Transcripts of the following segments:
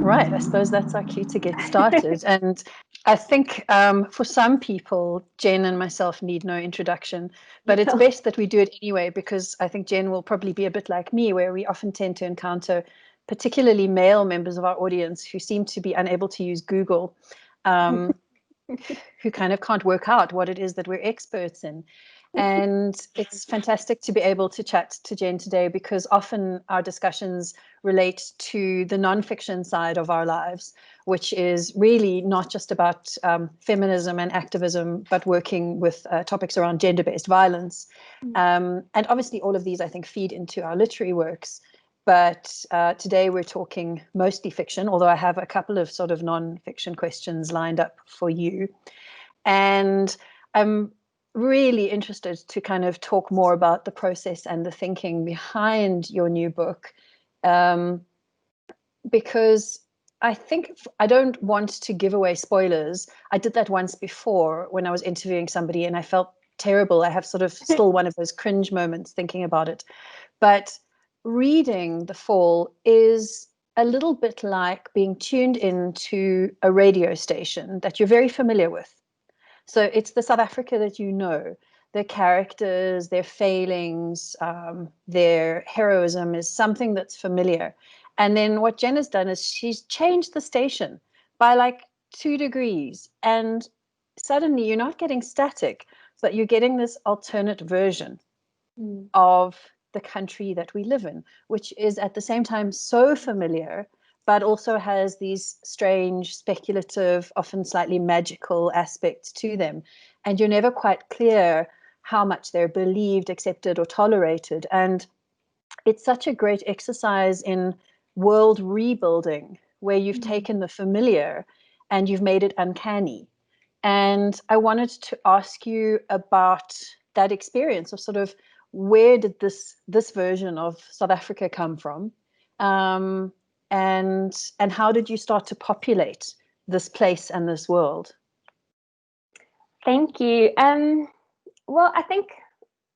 Right, I suppose that's our cue to get started. And I think for some people, Jen and myself need no introduction, but it's best that we do it anyway, because I think Jen will probably be a bit like me, where we often tend to encounter particularly male members of our audience who seem to be unable to use Google, who kind of can't work out what it is that we're experts in. And it's fantastic to be able to chat to Jen today, because often our discussions relate to the nonfiction side of our lives, which is really not just about feminism and activism, but working with topics around gender-based violence. And obviously all of these, I think, feed into our literary works. But today we're talking mostly fiction, although I have a couple of sort of non-fiction questions lined up for you. And I'm really interested to kind of talk more about the process and the thinking behind your new book, because I think I don't want to give away spoilers. I did that once before when I was interviewing somebody and I felt terrible. I have sort of still one of those cringe moments thinking about it. But reading The Fall is a little bit like being tuned into a radio station that you're very familiar with. So it's the South Africa that you know, their characters, their failings, their heroism is something that's familiar. And then what Jen has done is she's changed the station by like 2 degrees. And suddenly you're not getting static, but you're getting this alternate version of the country that we live in, which is at the same time so familiar, but also has these strange, speculative, often slightly magical aspects to them. And you're never quite clear how much they're believed, accepted, or tolerated. And it's such a great exercise in world rebuilding, where you've taken the familiar and you've made it uncanny. And I wanted to ask you about that experience of sort of, where did this version of South Africa come from? And how did you start to populate this place and this world? Thank you. Well, I think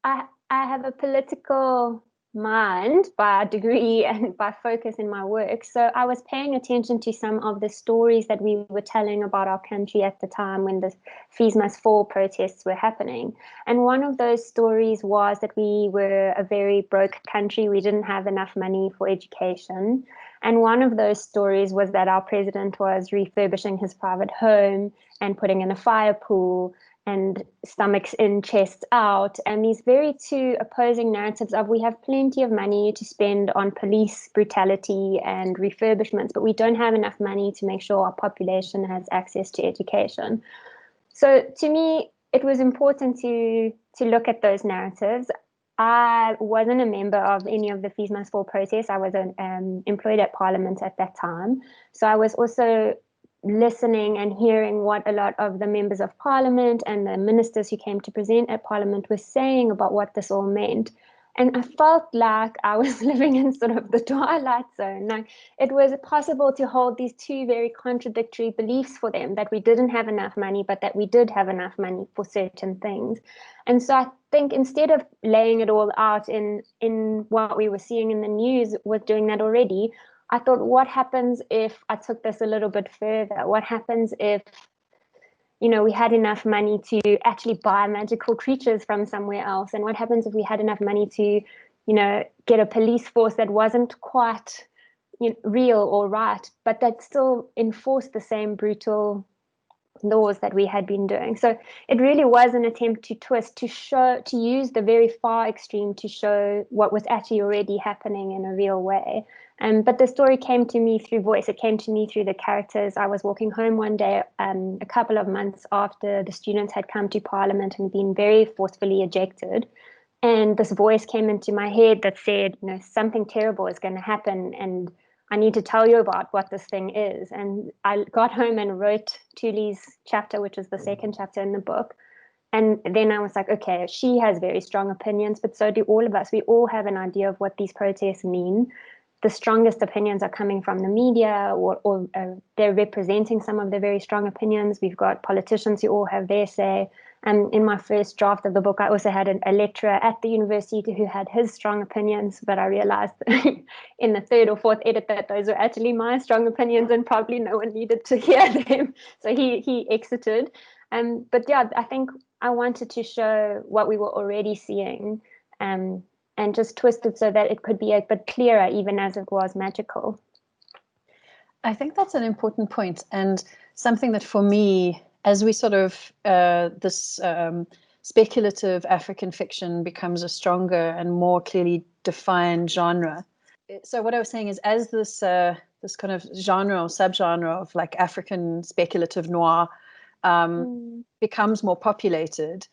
I have a political mind by degree and by focus in my work. So I was paying attention to some of the stories that we were telling about our country at the time when the Fees Must Fall protests were happening. And one of those stories was that we were a very broke country. We didn't have enough money for education. And one of those stories was that our president was refurbishing his private home and putting in a fire pool, and stomachs in, chests out, and these very two opposing narratives of, we have plenty of money to spend on police brutality and refurbishments, but we don't have enough money to make sure our population has access to education. So to me, it was important to look at those narratives. I wasn't a member of any of the Fees Must Fall protests. I was employed at Parliament at that time. So I was also listening and hearing what a lot of the members of Parliament and the ministers who came to present at Parliament were saying about what this all meant. And I felt like I was living in sort of the twilight zone. Like, it was possible to hold these two very contradictory beliefs for them, that we didn't have enough money, but that we did have enough money for certain things. And so I think instead of laying it all out in what we were seeing in the news, was doing that already, I thought, what happens if I took this a little bit further? What happens if, we had enough money to actually buy magical creatures from somewhere else? And what happens if we had enough money to, get a police force that wasn't quite real or right, but that still enforced the same brutal laws that we had been doing? So it really was an attempt to twist, to use the very far extreme to show what was actually already happening in a real way. But the story came to me through voice. It came to me through the characters. I was walking home one day, a couple of months after the students had come to Parliament and been very forcefully ejected. And this voice came into my head that said, something terrible is going to happen, and I need to tell you about what this thing is. And I got home and wrote Thuli's chapter, which is the second chapter in the book. And then I was like, okay, she has very strong opinions, but so do all of us. We all have an idea of what these protests mean. The strongest opinions are coming from the media, or they're representing some of the very strong opinions. We've got politicians who all have their say. In my first draft of the book, I also had a lecturer at the university who had his strong opinions, but I realized in the third or fourth edit that those were actually my strong opinions and probably no one needed to hear them. So he exited. But yeah, I think I wanted to show what we were already seeing, and just twist it so that it could be a bit clearer, even as it was magical. I think that's an important point, and something that for me, as we sort of this speculative African fiction becomes a stronger and more clearly defined genre. So what I was saying is, as this this kind of genre or subgenre of like African speculative noir becomes more populated,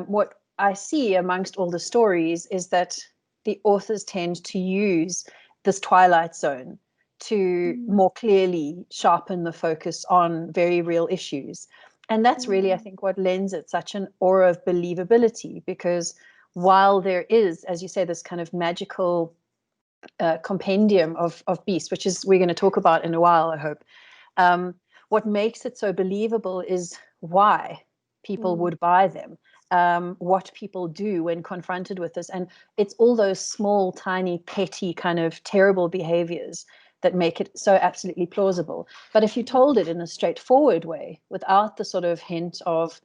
what I see amongst all the stories is that the authors tend to use this twilight zone to more clearly sharpen the focus on very real issues. And that's really, I think, what lends it such an aura of believability, because while there is, as you say, this kind of magical compendium of beasts, which is we're going to talk about in a while, I hope, what makes it so believable is why people would buy them, what people do when confronted with this. And it's all those small, tiny, petty kind of terrible behaviors that make it so absolutely plausible. But if you told it in a straightforward way, without the sort of hint of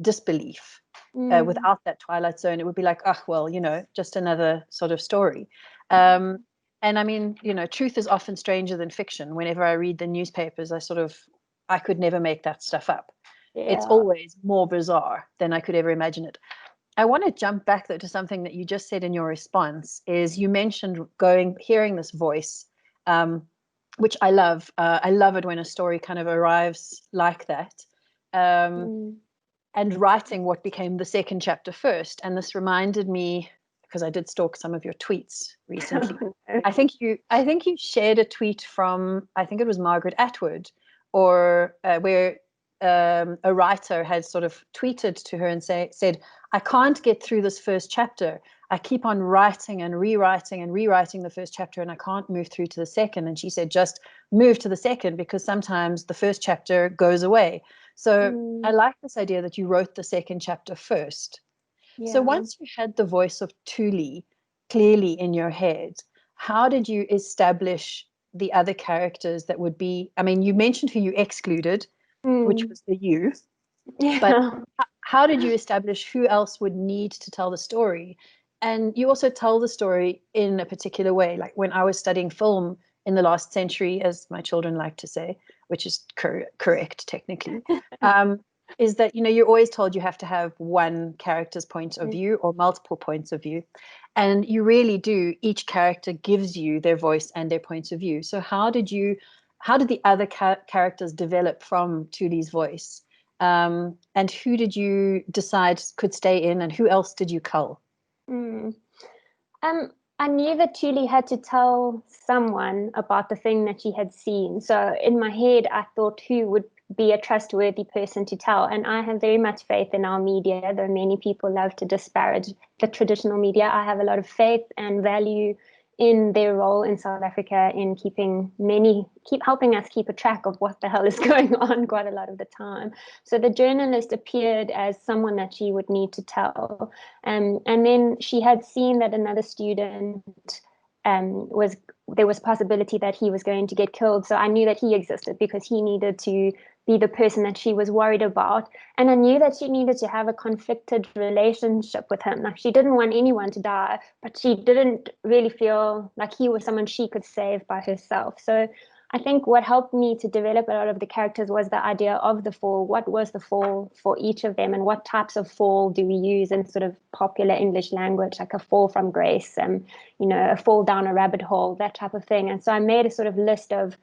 disbelief, without that twilight zone, it would be like, oh, well, you know, just another sort of story. And I mean, you know, truth is often stranger than fiction. Whenever I read the newspapers, I could never make that stuff up. Yeah. It's always more bizarre than I could ever imagine it. I want to jump back though to something that you just said in your response. Is you mentioned hearing this voice, which I love. I love it when a story kind of arrives like that, and writing what became the second chapter first. And this reminded me, because I did stalk some of your tweets recently. I think you shared a tweet from, I think it was Margaret Atwood, or where a writer had sort of tweeted to her and said, I can't get through this first chapter. I keep on writing and rewriting the first chapter, and I can't move through to the second. And she said, just move to the second, because sometimes the first chapter goes away. So I like this idea that you wrote the second chapter first. Yeah. So once you had the voice of Thuli clearly in your head, how did you establish the other characters that would be, I mean, you mentioned who you excluded, which was the you, but how did you establish who else would need to tell the story? And you also tell the story in a particular way. Like when I was studying film in the last century, as my children like to say, which is correct technically, is that, you know, you're always told you have to have one character's point of view or multiple points of view. And you really do. Each character gives you their voice and their points of view. So how did the other characters develop from Thuli's voice? And who did you decide could stay in, and who else did you cull? I knew that Thuli had to tell someone about the thing that she had seen. So in my head, I thought who would be a trustworthy person to tell. And I have very much faith in our media, though many people love to disparage the traditional media. I have a lot of faith and value in their role in South Africa in keep helping us keep a track of what the hell is going on quite a lot of the time. So the journalist appeared as someone that she would need to tell. And then she had seen that another student there was possibility that he was going to get killed. So I knew that he existed because he needed to be the person that she was worried about. And I knew that she needed to have a conflicted relationship with him. Like, she didn't want anyone to die, but she didn't really feel like he was someone she could save by herself. So I think what helped me to develop a lot of the characters was the idea of the fall. What was the fall for each of them, and what types of fall do we use in sort of popular English language, like a fall from grace, you know, a fall down a rabbit hole, that type of thing. And so I made a sort of list of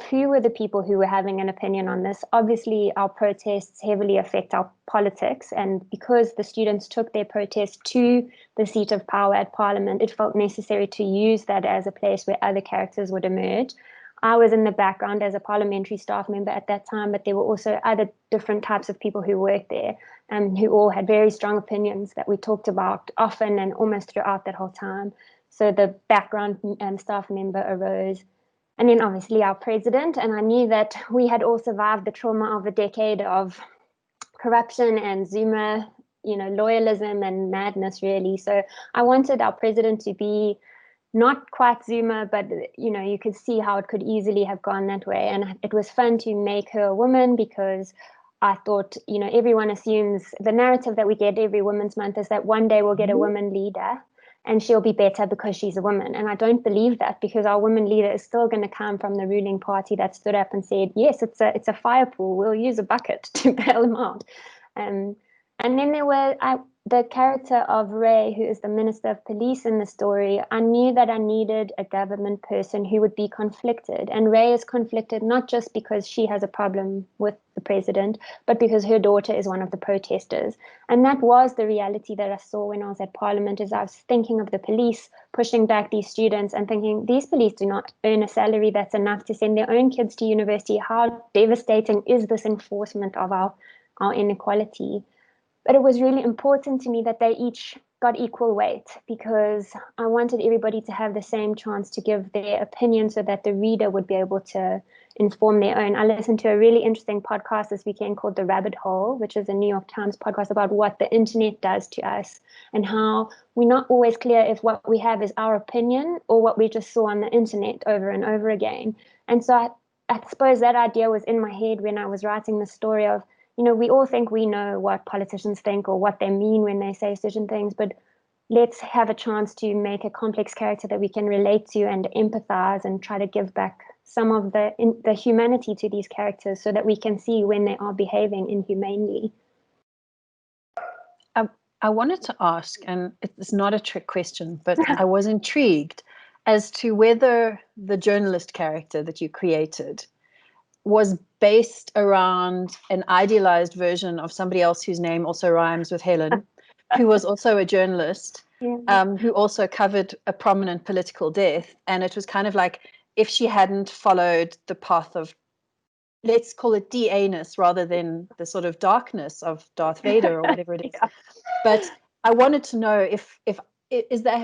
who were the people who were having an opinion on this. Obviously, our protests heavily affect our politics. And because the students took their protest to the seat of power at Parliament, it felt necessary to use that as a place where other characters would emerge. I was in the background as a parliamentary staff member at that time, but there were also other different types of people who worked there and who all had very strong opinions that we talked about often and almost throughout that whole time. So the background staff member arose. And then obviously our president, and I knew that we had all survived the trauma of a decade of corruption and Zuma, loyalism and madness, really. So I wanted our president to be not quite Zuma, but you could see how it could easily have gone that way. And it was fun to make her a woman, because I thought, everyone assumes the narrative that we get every Women's Month is that one day we'll get a woman leader and she'll be better because she's a woman. And I don't believe that, because our woman leader is still going to come from the ruling party that stood up and said, yes, it's a fire pool. We'll use a bucket to bail them out. And then there were the character of Ray, who is the Minister of Police in the story. I knew that I needed a government person who would be conflicted. And Ray is conflicted not just because she has a problem with the president, but because her daughter is one of the protesters. And that was the reality that I saw when I was at Parliament, as I was thinking of the police pushing back these students and thinking, these police do not earn a salary that's enough to send their own kids to university. How devastating is this enforcement of our inequality? But it was really important to me that they each got equal weight, because I wanted everybody to have the same chance to give their opinion so that the reader would be able to inform their own. I listened to a really interesting podcast this weekend called The Rabbit Hole, which is a New York Times podcast about what the internet does to us and how we're not always clear if what we have is our opinion or what we just saw on the internet over and over again. And so I suppose that idea was in my head when I was writing the story of, we all think we know what politicians think or what they mean when they say certain things, but let's have a chance to make a complex character that we can relate to and empathize and try to give back some of the humanity to these characters so that we can see when they are behaving inhumanely. I wanted to ask, and it's not a trick question, but I was intrigued as to whether the journalist character that you created was based around an idealized version of somebody else whose name also rhymes with Helen, who was also a journalist, who also covered a prominent political death. And it was kind of like, if she hadn't followed the path of, let's call it DA-ness rather than the sort of darkness of Darth Vader or whatever it is. But I wanted to know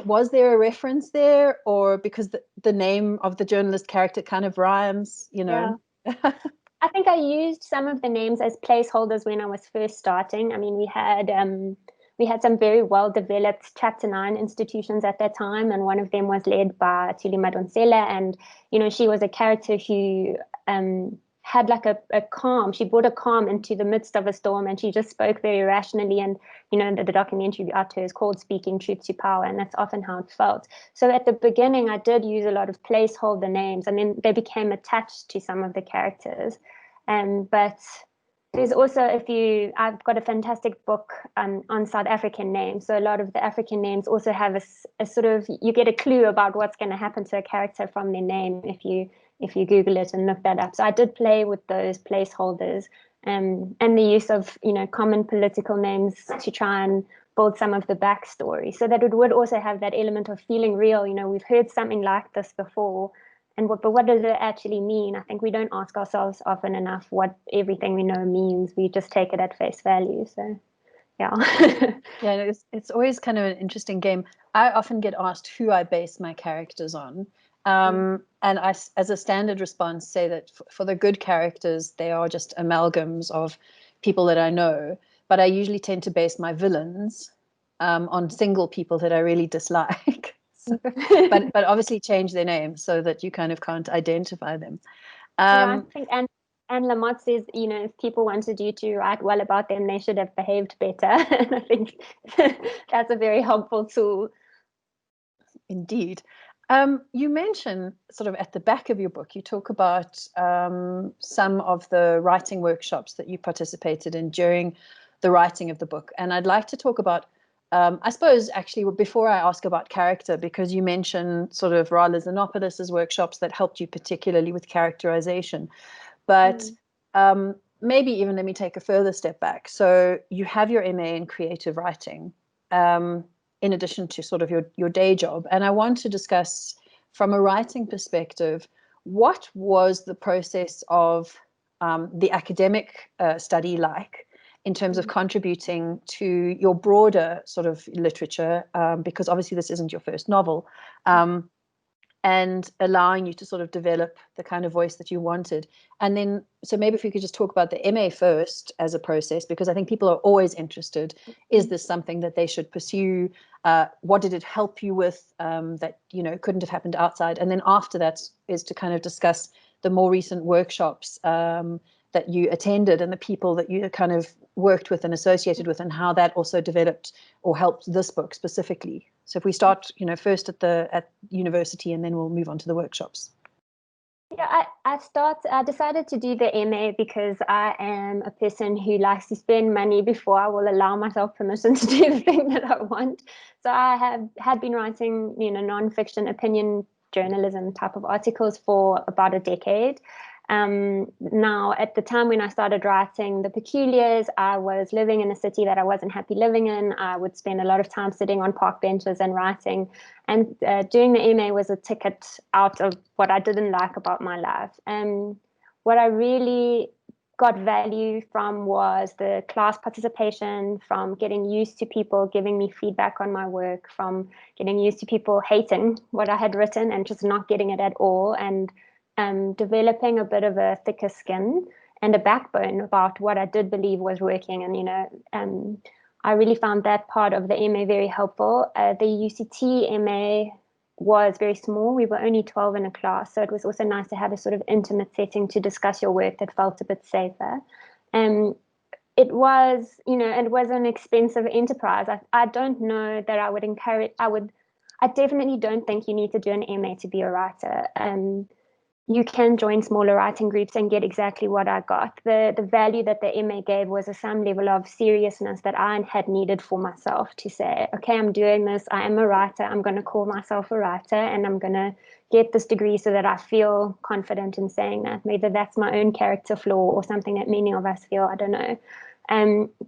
was there a reference there, or because the name of the journalist character kind of rhymes, Yeah. I think I used some of the names as placeholders when I was first starting. I mean, we had some very well-developed Chapter 9 institutions at that time, and one of them was led by Tuli Madonsela, and she was a character who had like a calm. She brought a calm into the midst of a storm, and she just spoke very rationally. And the documentary out here is called Speaking Truth to Power, and that's often how it felt. So at the beginning, I did use a lot of placeholder names, and then they became attached to some of the characters. But there's also I've got a fantastic book on South African names. So a lot of the African names also have a sort of, you get a clue about what's going to happen to a character from their name if you Google it and look that up. So I did play with those placeholders and the use of, common political names to try and build some of the backstory so that it would also have that element of feeling real. We've heard something like this before, but what does it actually mean? I think we don't ask ourselves often enough what everything we know means. We just take it at face value. So, yeah. Yeah, it's always kind of an interesting game. I often get asked who I base my characters on. And I, as a standard response, say that for the good characters, they are just amalgams of people that I know. But I usually tend to base my villains on single people that I really dislike. but obviously change their names so that you kind of can't identify them. I think and Lamott says, if people wanted you to write well about them, they should have behaved better. And I think that's a very helpful tool. Indeed. You mention sort of at the back of your book, you talk about some of the writing workshops that you participated in during the writing of the book. And I'd like to talk about, I suppose, actually, before I ask about character, because you mentioned sort of Ra Lizanopoulos' workshops that helped you particularly with characterization. But maybe even let me take a further step back. So you have your MA in creative writing. In addition to sort of your day job. And I want to discuss from a writing perspective, what was the process of the academic study like in terms of contributing to your broader sort of literature, because obviously this isn't your first novel. and allowing you to sort of develop the kind of voice that you wanted. And then, so maybe if we could just talk about the MA first as a process, because I think people are always interested. Is this something that they should pursue? What did it help you with that, you know, couldn't have happened outside? And then after that is to kind of discuss the more recent workshops that you attended and the people that you kind of worked with and associated with, and how that also developed or helped this book specifically. So if we start, you know, first at university, and then we'll move on to the workshops. Yeah, I decided to do the MA because I am a person who likes to spend money before I will allow myself permission to do the thing that I want. So I had been writing, you know, nonfiction opinion journalism type of articles for about a decade. Now, at the time when I started writing The Peculiars, I was living in a city that I wasn't happy living in. I would spend a lot of time sitting on park benches and writing. And doing the MA was a ticket out of what I didn't like about my life. And what I really got value from was the class participation, from getting used to people giving me feedback on my work, from getting used to people hating what I had written and just not getting it at all, and developing a bit of a thicker skin and a backbone about what I did believe was working. And, you know, I really found that part of the MA very helpful. The UCT MA was very small. We were only 12 in a class. So it was also nice to have a sort of intimate setting to discuss your work that felt a bit safer. It was, you know, it was an expensive enterprise. I don't know that I would encourage, I definitely don't think you need to do an MA to be a writer. You can join smaller writing groups and get exactly what I got. The value that the MA gave was some level of seriousness that I had needed for myself, to say, okay, I'm doing this. I am a writer. I'm going to call myself a writer, and I'm going to get this degree so that I feel confident in saying that. Maybe that's my own character flaw or something that many of us feel. I don't know.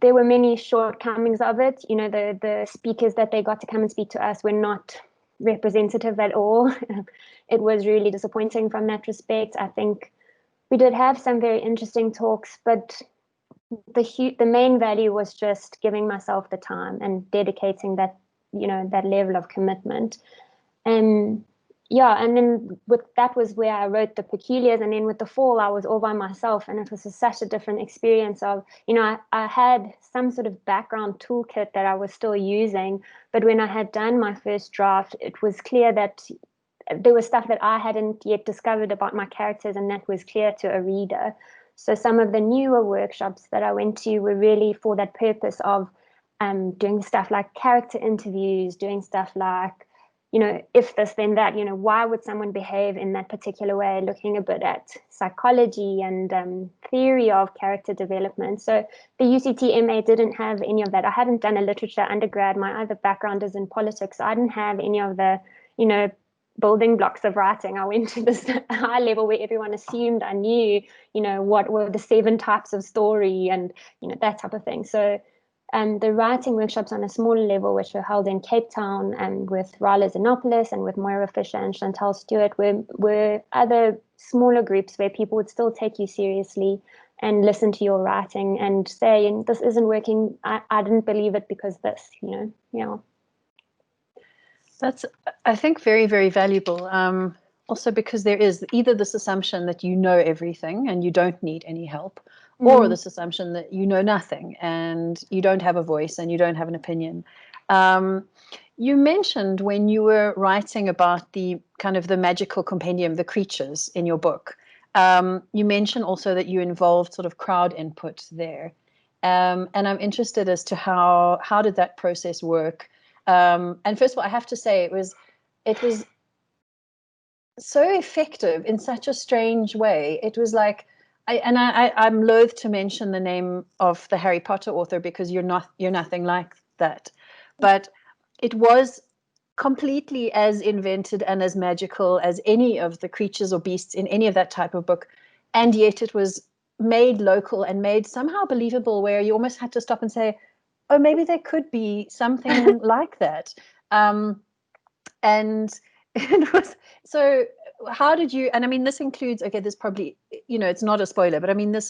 There were many shortcomings of it. You know, the speakers that they got to come and speak to us were not representative at all. It was really disappointing from that respect. I think we did have some very interesting talks, but the main value was just giving myself the time and dedicating that, you know, that level of commitment. Yeah, and then that was where I wrote The Peculiars, and then with The Fall I was all by myself, and it was such a different experience of, you know, I had some sort of background toolkit that I was still using, but when I had done my first draft, it was clear that there was stuff that I hadn't yet discovered about my characters, and that was clear to a reader. So some of the newer workshops that I went to were really for that purpose of doing stuff like character interviews, doing stuff like, you know, if this, then that, you know, why would someone behave in that particular way, looking a bit at psychology and theory of character development. So the UCT MA didn't have any of that. I hadn't done a literature undergrad. My other background is in politics. I didn't have any of the, you know, building blocks of writing. I went to this high level where everyone assumed I knew, you know, what were the 7 types of story and, you know, that type of thing. So the writing workshops on a smaller level, which were held in Cape Town and with Rala Xenopoulos and with Moira Fisher and Chantal Stewart, were other smaller groups where people would still take you seriously and listen to your writing and say, this isn't working. I didn't believe it because this, you know, yeah. That's, I think, very, very valuable. Also because there is either this assumption that you know everything and you don't need any help, or this assumption that you know nothing and you don't have a voice and you don't have an opinion. You mentioned when you were writing about the kind of the magical compendium, the creatures in your book, you mentioned also that you involved sort of crowd input there. And I'm interested as to how did that process work? And first of all, I have to say it was so effective in such a strange way. It was like, I'm loath to mention the name of the Harry Potter author because you're nothing like that, but it was completely as invented and as magical as any of the creatures or beasts in any of that type of book, and yet it was made local and made somehow believable, where you almost had to stop and say, oh, maybe there could be something like that. And it was, so how did you, and I mean, this includes, okay, this probably, you know, it's not a spoiler, but I mean, this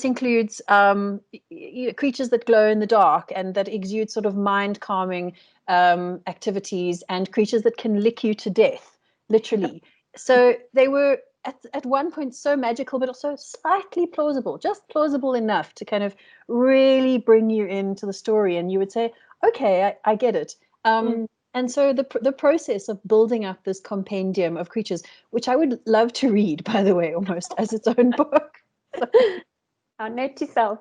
includes creatures that glow in the dark and that exude sort of mind calming activities, and creatures that can lick you to death. literally. So they were at one point so magical, but also slightly plausible, just plausible enough to kind of really bring you into the story. And you would say, okay, I get it. And so the process of building up this compendium of creatures, which I would love to read, by the way, almost as its own book. So. I'll note to self.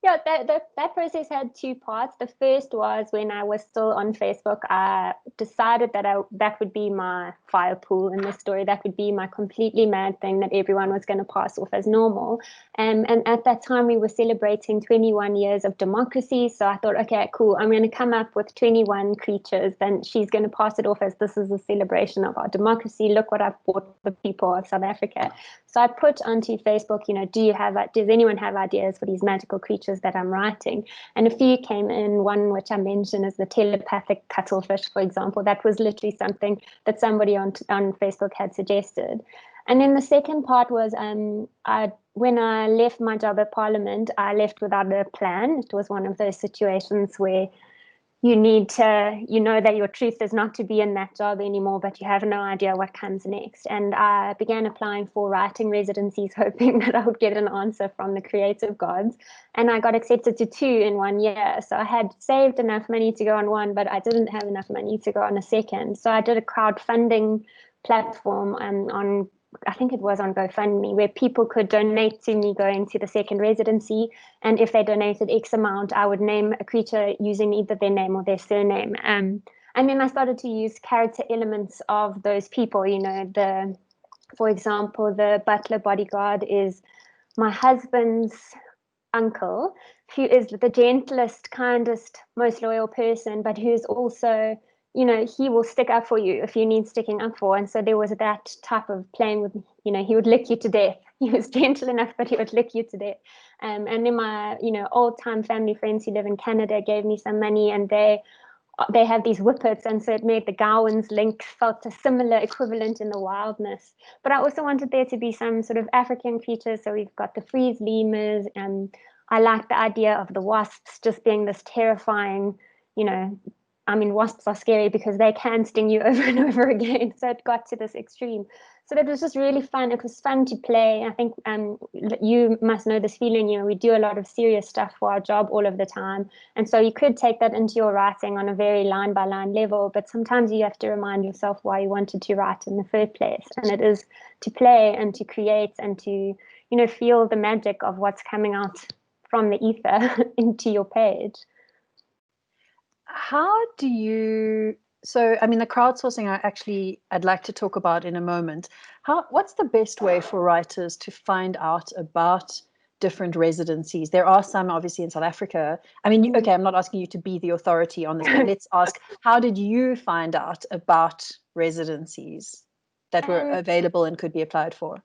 Yeah, that process had two parts. The first was when I was still on Facebook, I decided that that would be my fire pool in the story. That would be my completely mad thing that everyone was going to pass off as normal. And at that time, we were celebrating 21 years of democracy. So I thought, okay, cool, I'm going to come up with 21 creatures. Then she's going to pass it off as this is a celebration of our democracy. Look what I've brought the people of South Africa. So I put onto Facebook, does anyone have ideas for these magical creatures that I'm writing? And a few came in. One which I mentioned is the telepathic cuttlefish, for example. That was literally something that somebody on Facebook had suggested. And then the second part was when I left my job at Parliament, I left without a plan. It was one of those situations where you need to, that your truth is not to be in that job anymore, but you have no idea what comes next. And I began applying for writing residencies, hoping that I would get an answer from the creative gods. And I got accepted to 2 in 1 year. So I had saved enough money to go on one, but I didn't have enough money to go on a second. So I did a crowdfunding platform on, I think it was on GoFundMe, where people could donate to me going to the second residency. And if they donated X amount, I would name a creature using either their name or their surname. And then I started to use character elements of those people. For example, the butler bodyguard is my husband's uncle, who is the gentlest, kindest, most loyal person, but who's also, he will stick up for you if you need sticking up for. And so there was that type of playing with, he would lick you to death. He was gentle enough, but he would lick you to death. And then my, old-time family friends who live in Canada gave me some money, and they have these whippets, and so it made the Gowans link felt a similar equivalent in the wildness. But I also wanted there to be some sort of African creatures, so we've got the frieze lemurs, and I like the idea of the wasps just being this terrifying, wasps are scary because they can sting you over and over again, so it got to this extreme. So that was just really fun. It was fun to play. I think you must know this feeling. We do a lot of serious stuff for our job all of the time. And so you could take that into your writing on a very line by line level, but sometimes you have to remind yourself why you wanted to write in the first place. And it is to play and to create and to, feel the magic of what's coming out from the ether into your page. How do you... So, the crowdsourcing I'd like to talk about in a moment. What's the best way for writers to find out about different residencies? There are some obviously in South Africa. Okay, I'm not asking you to be the authority on this, but let's ask, how did you find out about residencies that were available and could be applied for?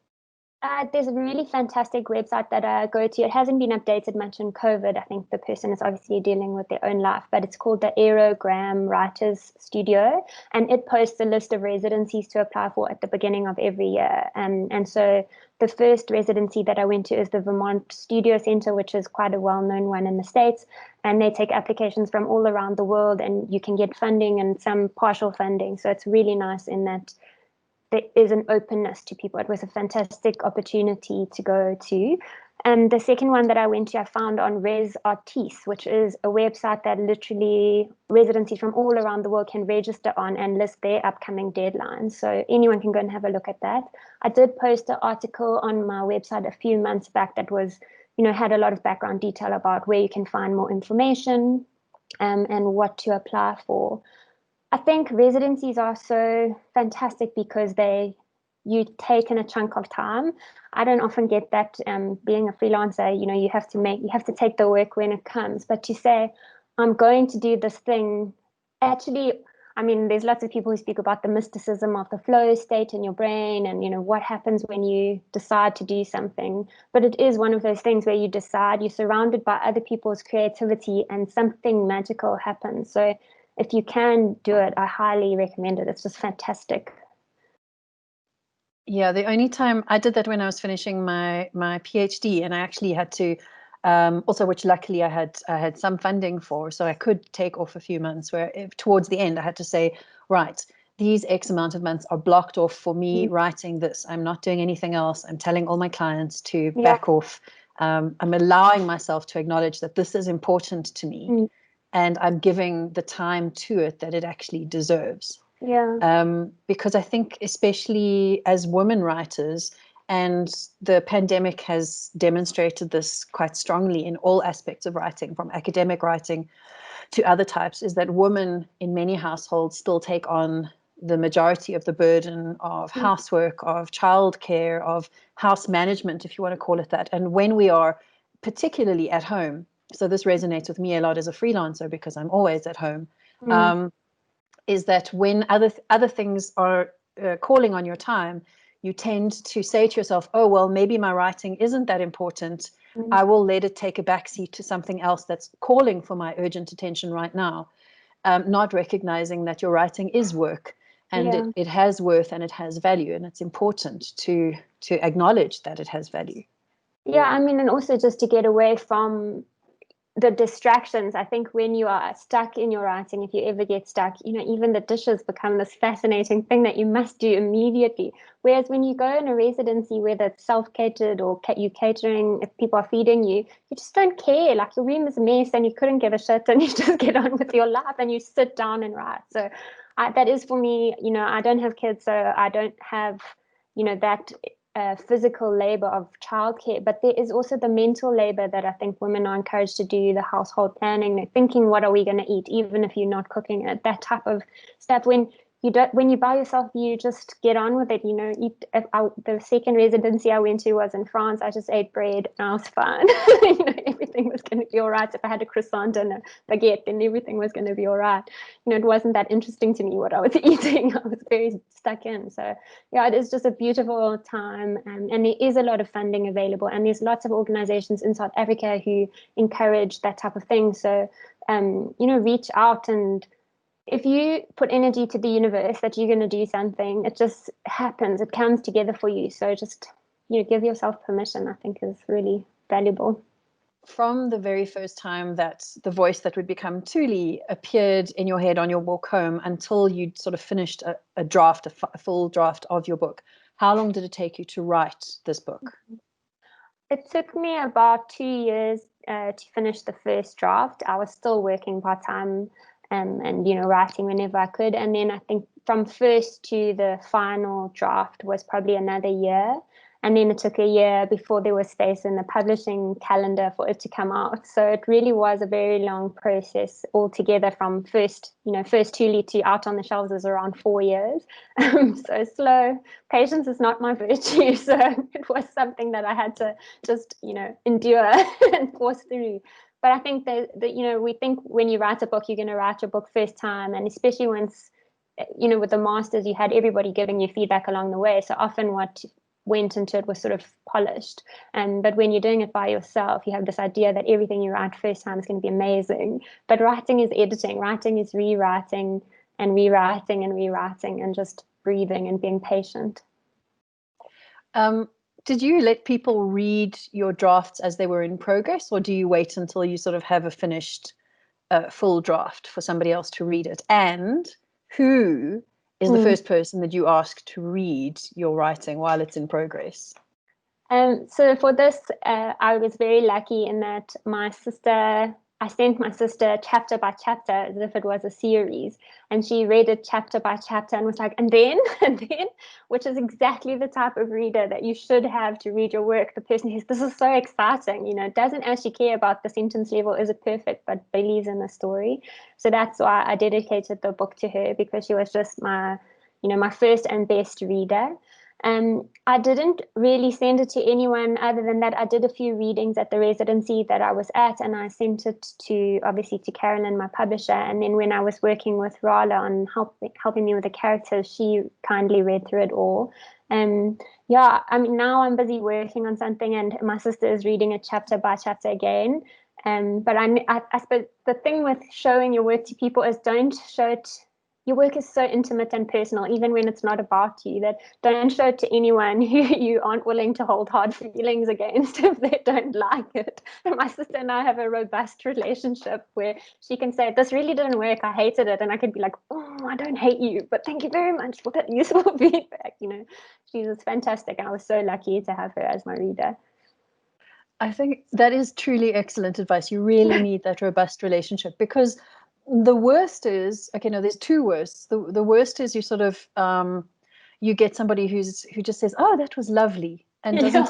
There's a really fantastic website that I go to. It hasn't been updated much in COVID. I think the person is obviously dealing with their own life, but it's called the Aerogram Writers Studio, and it posts a list of residencies to apply for at the beginning of every year. And so the first residency that I went to is the Vermont Studio Center, which is quite a well-known one in the States, and they take applications from all around the world, and you can get funding and some partial funding. So it's really nice in that there is an openness to people. It was a fantastic opportunity to go to. And the second one that I went to, I found on Res Artis, which is a website that literally residencies from all around the world can register on and list their upcoming deadlines. So anyone can go and have a look at that. I did post an article on my website a few months back that was, had a lot of background detail about where you can find more information and what to apply for. I think residencies are so fantastic because you take in a chunk of time. I don't often get that being a freelancer, you have to take the work when it comes. But to say, I'm going to do this thing, actually, there's lots of people who speak about the mysticism of the flow state in your brain and, what happens when you decide to do something. But it is one of those things where you decide, you're surrounded by other people's creativity and something magical happens. So if you can do it, I highly recommend it. It's just fantastic. Yeah, the only time I did that when I was finishing my PhD, and I actually had to also, which luckily I had some funding for, so I could take off a few months where towards the end I had to say, right, these X amount of months are blocked off for me writing this. I'm not doing anything else. I'm telling all my clients to back off. I'm allowing myself to acknowledge that this is important to me, and I'm giving the time to it that it actually deserves. Because I think, especially as women writers, and the pandemic has demonstrated this quite strongly in all aspects of writing, from academic writing to other types, is that women in many households still take on the majority of the burden of housework, of childcare, of house management, if you want to call it that. And when we are particularly at home, so this resonates with me a lot as a freelancer because I'm always at home, is that when other things are calling on your time, you tend to say to yourself, oh, well, maybe my writing isn't that important. I will let it take a backseat to something else that's calling for my urgent attention right now, not recognizing that your writing is work, and it has worth and it has value, and it's important to acknowledge that it has value. Yeah, I mean, and also just to get away from the distractions. I think when you are stuck in your writing, if you ever get stuck, even the dishes become this fascinating thing that you must do immediately. Whereas when you go in a residency, whether it's self-catered or you catering, if people are feeding you, you just don't care. Like, your room is a mess and you couldn't give a shit, and you just get on with your life and you sit down and write. So that is for me. I don't have kids, so I don't have that physical labor of childcare, but there is also the mental labor that I think women are encouraged to do, the household planning, thinking, what are we going to eat, even if you're not cooking it, that type of stuff. When you by yourself, you just get on with it. The second residency I went to was in France. I just ate bread and I was fine. Everything was going to be all right. If I had a croissant and a baguette, then everything was going to be all right. It wasn't that interesting to me what I was eating. I was very stuck in. So yeah, it is just a beautiful time, and there is a lot of funding available, and there's lots of organizations in South Africa who encourage that type of thing. So reach out, and if you put energy to the universe that you're going to do something, it just happens. It comes together for you. So just give yourself permission, I think, is really valuable. From the very first time that the voice that would become Thuli appeared in your head on your walk home until you'd sort of finished a draft, a full draft of your book, how long did it take you to write this book? It took me about 2 years to finish the first draft. I was still working part-time and writing whenever I could. And then I think from first to the final draft was probably another year. And then it took a year before there was space in the publishing calendar for it to come out. So it really was a very long process altogether, from first Thuli to out on the shelves is around 4 years. So slow. Patience is not my virtue. So it was something that I had to just, endure and force through. But I think that we think when you write a book, you're going to write your book first time. And especially once, with the masters, you had everybody giving you feedback along the way. So often what went into it was sort of polished. But when you're doing it by yourself, you have this idea that everything you write first time is going to be amazing. But writing is editing. Writing is rewriting and rewriting and rewriting and just breathing and being patient. Did you let people read your drafts as they were in progress, or do you wait until you sort of have a finished full draft for somebody else to read it? And who is the first person that you ask to read your writing while it's in progress? So for this, I was very lucky in that I sent my sister chapter by chapter as if it was a series, and she read it chapter by chapter and was like, and then, which is exactly the type of reader that you should have to read your work. The person who's, this is so exciting, doesn't actually care about the sentence level, is it perfect, but believes in the story. So that's why I dedicated the book to her, because she was just my first and best reader. I didn't really send it to anyone other than that. I did a few readings at the residency that I was at, and I sent it obviously to Carolyn, my publisher. And then when I was working with Rala on helping me with the characters, she kindly read through it all. Now I'm busy working on something, and my sister is reading it chapter by chapter again. But I suppose the thing with showing your work to people is don't show it your work is so intimate and personal, even when it's not about you, that don't show it to anyone who you aren't willing to hold hard feelings against if they don't like it. And my sister and I have a robust relationship where she can say, this really didn't work, I hated it. And I could be like, oh, I don't hate you, but thank you very much for that useful feedback. You know, she's fantastic. I was so lucky to have her as my reader. I think that is truly excellent advice. You really need that robust relationship, because the worst is, okay, no, there's two worsts. The worst is you sort of you get somebody who just says, oh, that was lovely, and doesn't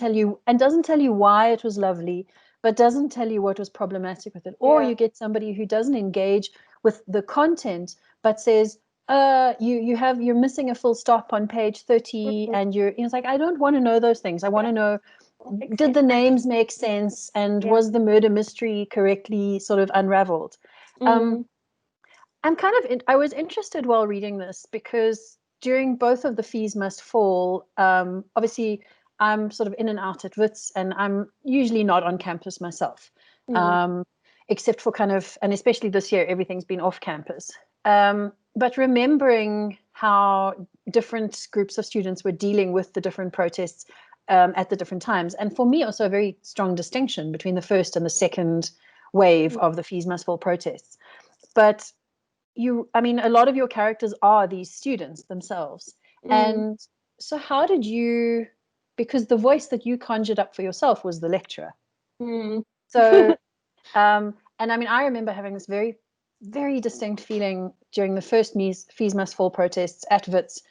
tell you why it was lovely, but doesn't tell you what was problematic with it. Or you get somebody who doesn't engage with the content, but says, you're missing a full stop on page 30, and it's like, I don't want to know those things. I want to know, did the names make sense, and was the murder mystery correctly sort of unraveled? I was interested while reading this, because during both of the Fees Must Fall, obviously I'm sort of in and out at Wits, and I'm usually not on campus myself, except for and especially this year, everything's been off campus. But remembering how different groups of students were dealing with the different protests at the different times. And for me, also a very strong distinction between the first and the second wave of the Fees Must Fall protests. But a lot of your characters are these students themselves. And so how did you, because the voice that you conjured up for yourself was the lecturer. So, and I remember having this very, very distinct feeling during the first Fees Must Fall protests at Wits,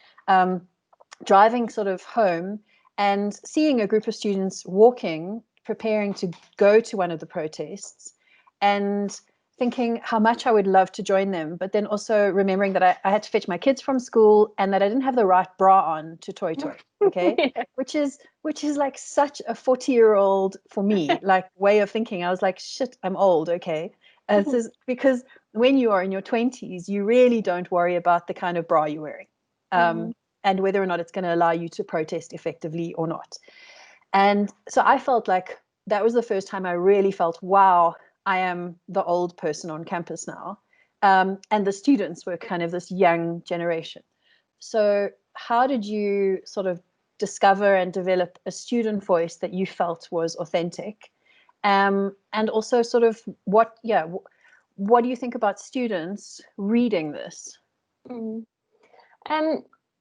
driving sort of home and seeing a group of students walking, preparing to go to one of the protests, and thinking how much I would love to join them, but then also remembering that I had to fetch my kids from school, and that I didn't have the right bra on to toy, okay? which is like such a 40-year-old, for me, like way of thinking. I was like, shit, I'm old, okay? This is because when you are in your 20s, you really don't worry about the kind of bra you're wearing, and whether or not it's going to allow you to protest effectively or not. And so I felt like that was the first time I really felt, wow, I am the old person on campus now. And the students were kind of this young generation. So how did you sort of discover and develop a student voice that you felt was authentic? And also sort of what do you think about students reading this?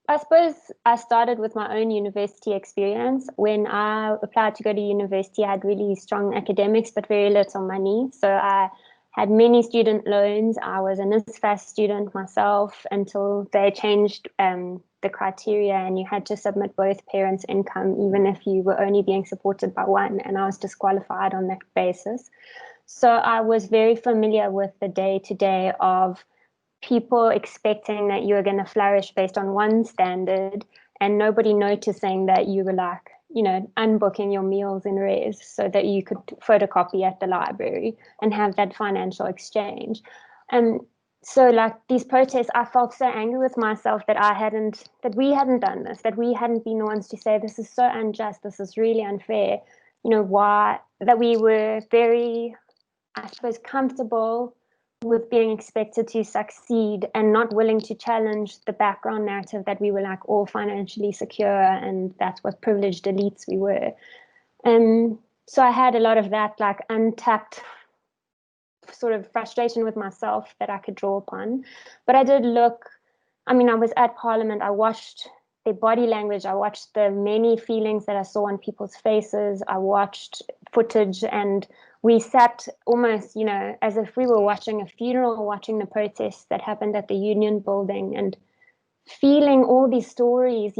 I suppose I started with my own university experience. When I applied to go to university, I had really strong academics, but very little money. So I had many student loans. I was an ISFAS student myself until they changed the criteria, and you had to submit both parents' income, even if you were only being supported by one. And I was disqualified on that basis. So I was very familiar with the day-to-day of people expecting that you were going to flourish based on one standard, and nobody noticing that you were like, unbooking your meals in arrears so that you could photocopy at the library and have that financial exchange. And so like these protests, I felt so angry with myself that we hadn't done this, that we hadn't been the ones to say, this is so unjust, this is really unfair. Why? That we were very, I suppose, comfortable with being expected to succeed and not willing to challenge the background narrative that we were like all financially secure and that's what privileged elites we were. So I had a lot of that like untapped sort of frustration with myself that I could draw upon. But I did I was at Parliament, I watched their body language, I watched the many feelings that I saw on people's faces, I watched footage, and we sat almost, as if we were watching a funeral, watching the protests that happened at the Union building and feeling all these stories,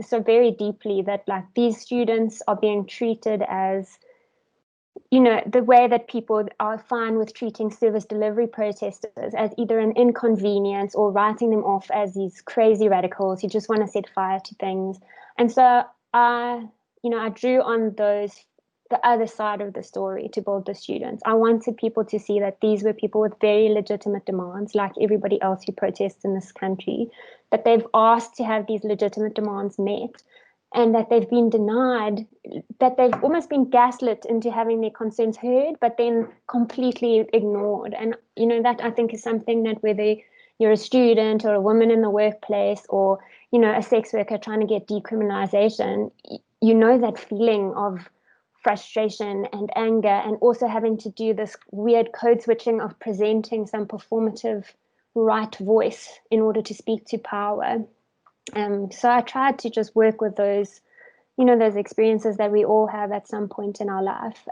so very deeply, that like these students are being treated as, the way that people are fine with treating service delivery protesters as either an inconvenience or writing them off as these crazy radicals who just want to set fire to things. And so I drew on the other side of the story to build the students. I wanted people to see that these were people with very legitimate demands, like everybody else who protests in this country, that they've asked to have these legitimate demands met, and that they've been denied, that they've almost been gaslit into having their concerns heard, but then completely ignored. And, that I think is something that whether you're a student or a woman in the workplace, or, you know, a sex worker trying to get decriminalization, you know that feeling of frustration and anger, and also having to do this weird code switching of presenting some performative right voice in order to speak to power. So I tried to just work with those, you know, those experiences that we all have at some point in our life.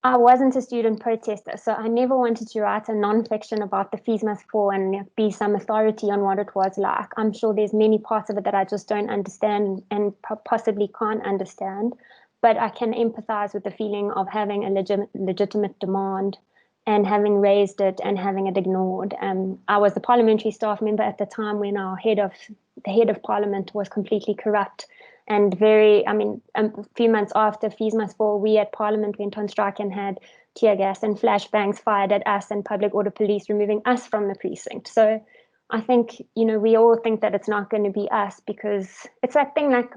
I wasn't a student protester, so I never wanted to write a non-fiction about the fees must fall and be some authority on what it was like. I'm sure there's many parts of it that I just don't understand and possibly can't understand, but I can empathize with the feeling of having a legitimate demand and having raised it and having it ignored. I was the parliamentary staff member at the time when the head of parliament was completely corrupt. And a few months after fees must fall, we at Parliament went on strike and had tear gas and flashbangs fired at us and public order police removing us from the precinct. So I think, you know, we all think that it's not going to be us, because it's that thing like,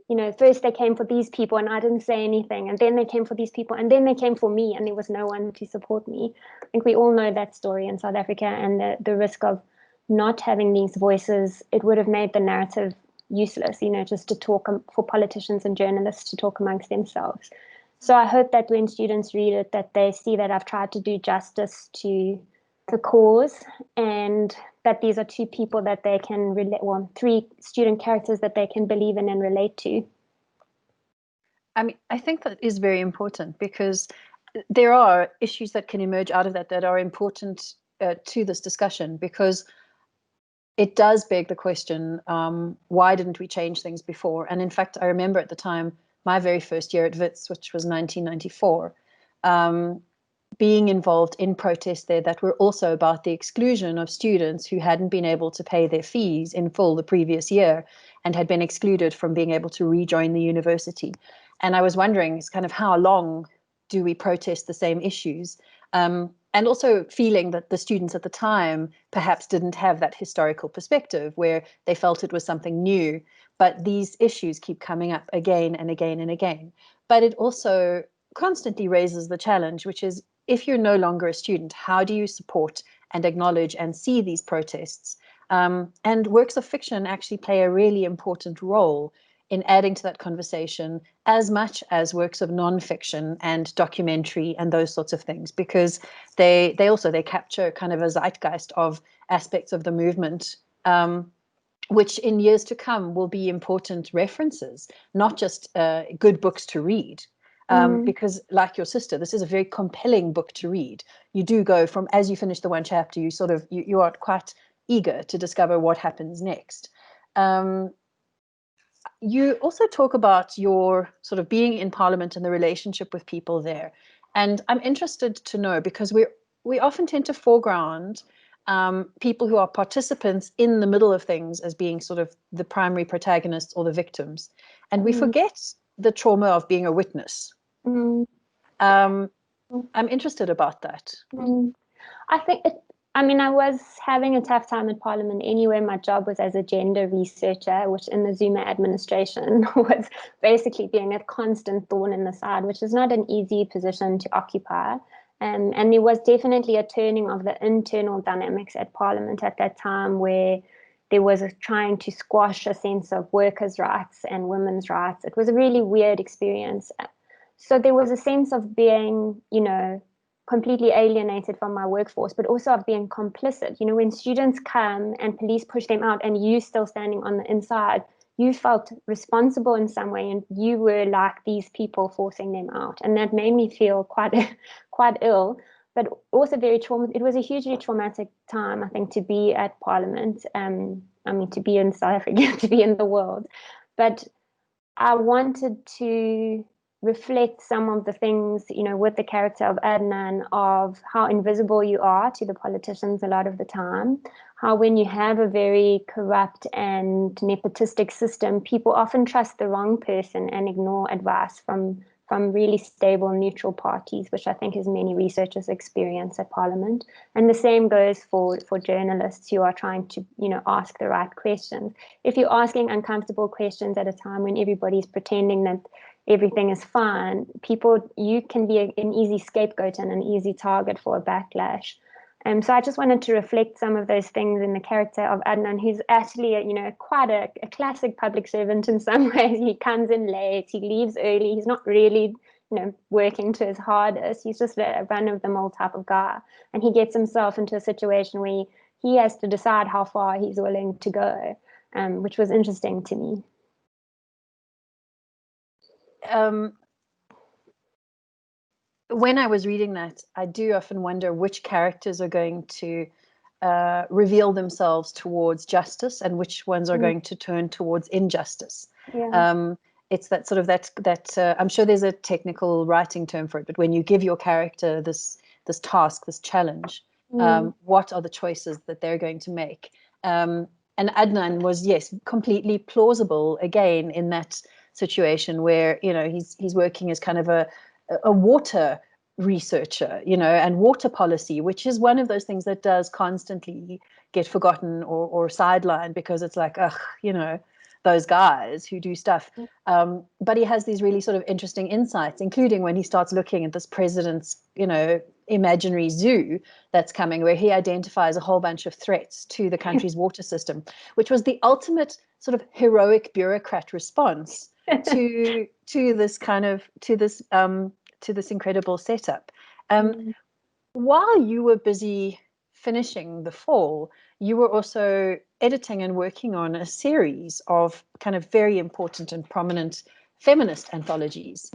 you know, first they came for these people and I didn't say anything, and then they came for these people and then they came for me and there was no one to support me. I think we all know that story in South Africa, and the risk of not having these voices, it would have made the narrative useless, you know, just to talk for politicians and journalists to talk amongst themselves. So I hope that when students read it, that they see that I've tried to do justice to the cause, and that these are two people that they can relate, well, three student characters that they can believe in and relate to. I mean, I think that is very important, because there are issues that can emerge out of that are important to this discussion, because it does beg the question, why didn't we change things before? And in fact, I remember at the time, my very first year at Wits, which was 1994, being involved in protests there that were also about the exclusion of students who hadn't been able to pay their fees in full the previous year and had been excluded from being able to rejoin the university. And I was wondering, kind of, how long do we protest the same issues? And also feeling that the students at the time perhaps didn't have that historical perspective, where they felt it was something new, but these issues keep coming up again and again and again. But it also constantly raises the challenge, which is, if you're no longer a student, how do you support and acknowledge and see these protests? And works of fiction actually play a really important role in adding to that conversation, as much as works of nonfiction and documentary and those sorts of things, because they capture kind of a zeitgeist of aspects of the movement, which in years to come will be important references, not just good books to read. Because, like your sister, this is a very compelling book to read. You do go from, as you finish the one chapter, you are quite eager to discover what happens next. You also talk about your sort of being in Parliament and the relationship with people there. And I'm interested to know, because we often tend to foreground people who are participants in the middle of things as being sort of the primary protagonists or the victims. And we forget the trauma of being a witness. I'm interested about that. I think I was having a tough time at Parliament anyway. My job was as a gender researcher, which in the Zuma administration was basically being a constant thorn in the side, which is not an easy position to occupy. And there was definitely a turning of the internal dynamics at Parliament at that time, where there was trying to squash a sense of workers' rights and women's rights. It was a really weird experience. So there was a sense of being, you know, completely alienated from my workforce, but also of being complicit. You know, when students come and police push them out and you still standing on the inside, you felt responsible in some way, and you were like these people forcing them out. And that made me feel quite ill, but also very traumatic. It was a hugely traumatic time, I think, to be at Parliament. To be in South Africa, to be in the world. But I wanted to reflect some of the things, you know, with the character of Adnan, of how invisible you are to the politicians a lot of the time, how when you have a very corrupt and nepotistic system, people often trust the wrong person and ignore advice from really stable, neutral parties, which I think is many researchers experience at Parliament. And the same goes for journalists who are trying to, you know, ask the right questions. If you're asking uncomfortable questions at a time when everybody's pretending that everything is fine, you can be an easy scapegoat and an easy target for a backlash. So I just wanted to reflect some of those things in the character of Adnan, who's actually, quite a classic public servant in some ways. He comes in late, he leaves early, he's not really, working to his hardest. He's just a run-of-the-mill type of guy. And he gets himself into a situation where he has to decide how far he's willing to go, which was interesting to me. When I was reading that, I do often wonder which characters are going to reveal themselves towards justice and which ones are going to turn towards injustice. Yeah. It's that sort of that I'm sure there's a technical writing term for it, but when you give your character this task, this challenge, what are the choices that they're going to make? And Adnan was, yes, completely plausible again in that situation where he's working as kind of a water researcher, and water policy, which is one of those things that does constantly get forgotten or sidelined because it's like, those guys who do stuff. But he has these really sort of interesting insights, including when he starts looking at this president's, imaginary zoo that's coming, where he identifies a whole bunch of threats to the country's water system, which was the ultimate sort of heroic bureaucrat response to this incredible setup. While you were busy finishing The Fall, you were also editing and working on a series of kind of very important and prominent feminist anthologies.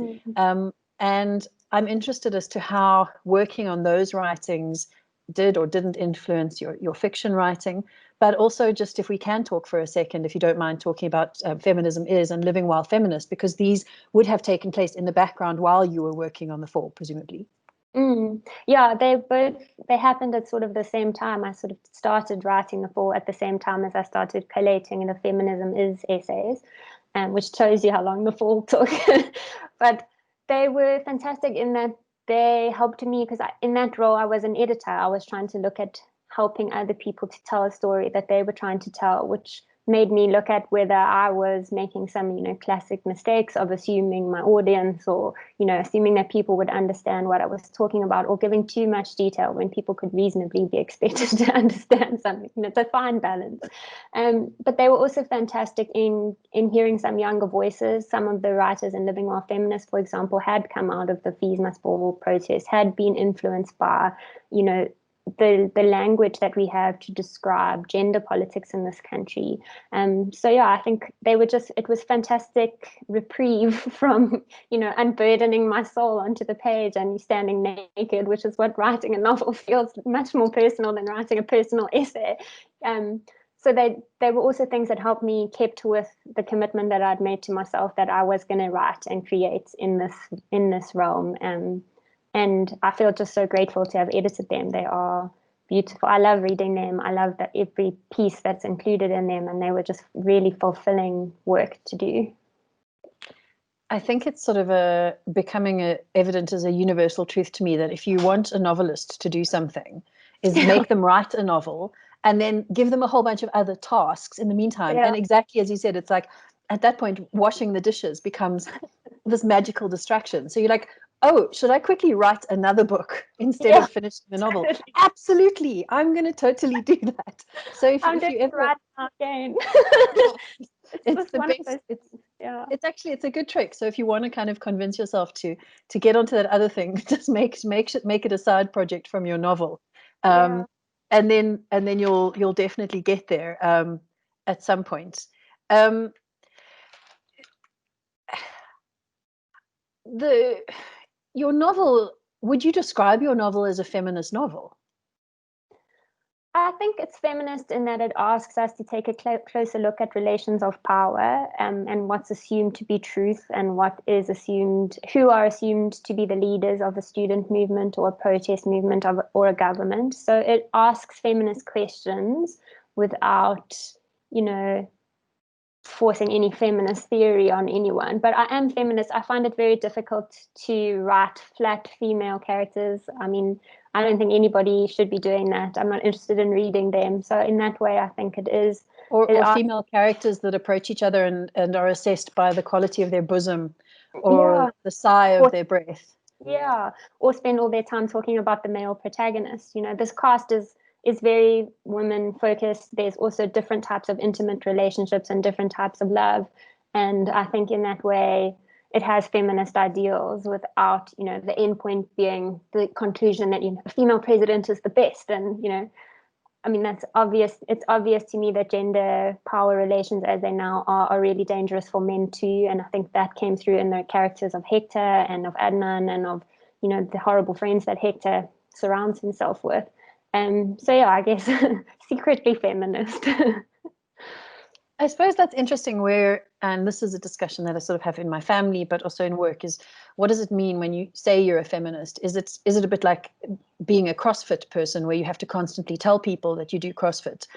And I'm interested as to how working on those writings did or didn't influence your fiction writing, but also just if we can talk for a second, if you don't mind talking about Feminism Is and Living While Feminist, because these would have taken place in the background while you were working on The Fall, presumably. Yeah, they happened at sort of the same time. I sort of started writing The Fall at the same time as I started collating the Feminism Is essays, which shows you how long The Fall took. But they were fantastic in that they helped me, because in that role I was an editor. I was trying to look at helping other people to tell a story that they were trying to tell, which made me look at whether I was making some, classic mistakes of assuming my audience, or, assuming that people would understand what I was talking about, or giving too much detail when people could reasonably be expected to understand something. It's a fine balance. But they were also fantastic in hearing some younger voices. Some of the writers in Living While Feminist, for example, had come out of the Fees Must Fall protest, had been influenced by, the language that we have to describe gender politics in this country. So yeah, I think it was fantastic reprieve from, unburdening my soul onto the page and standing naked, which is what writing a novel feels much more personal than writing a personal essay. So they were also things that helped me keep with the commitment that I'd made to myself, that I was going to write and create in this realm. And I feel just so grateful to have edited them. They are beautiful. I love reading them. I love that every piece that's included in them, and they were just really fulfilling work to do. I think it's sort of becoming evident as a universal truth to me that if you want a novelist to do something, is make them write a novel and then give them a whole bunch of other tasks in the meantime. And exactly as you said, it's like at that point, washing the dishes becomes this magical distraction. So you're like, oh, should I quickly write another book instead of finishing the novel? Absolutely. I'm going to totally do that. So if you ever write again. it's the best. It's a good trick. So if you want to kind of convince yourself to get onto that other thing, just make it a side project from your novel. And then you'll definitely get there at some point. Your novel, would you describe your novel as a feminist novel? I think it's feminist in that it asks us to take a closer look at relations of power, and what's assumed to be truth and who are assumed to be the leaders of a student movement or a protest movement or a government. So it asks feminist questions without, forcing any feminist theory on anyone. But I am feminist. I find it very difficult to write flat female characters. I mean, I don't think anybody should be doing that. I'm not interested in reading them. So in that way, I think it is. Or female characters that approach each other and are assessed by the quality of their bosom or the sigh of their breath. Yeah, or spend all their time talking about the male protagonist. You know, this cast is very women focused. There's also different types of intimate relationships and different types of love. And I think in that way, it has feminist ideals without, you know, the end point being the conclusion that, you know, a female president is the best. And, you know, I mean, that's obvious. It's obvious to me that gender power relations as they now are really dangerous for men too. And I think that came through in the characters of Hector and of Adnan and of, you know, the horrible friends that Hector surrounds himself with. So yeah, I guess secretly feminist. I suppose that's interesting where, and this is a discussion that I sort of have in my family, but also in work, is what does it mean when you say you're a feminist? Is it a bit like being a CrossFit person where you have to constantly tell people that you do CrossFit?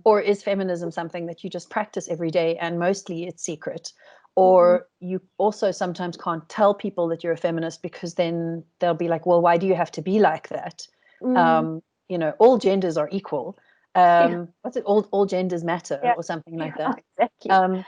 Or is feminism something that you just practice every day and mostly it's secret? Or you also sometimes can't tell people that you're a feminist because then they'll be like, well, why do you have to be like that? You know, all genders are equal. Yeah, What's it, all genders matter yeah, or something like yeah, that. exactly.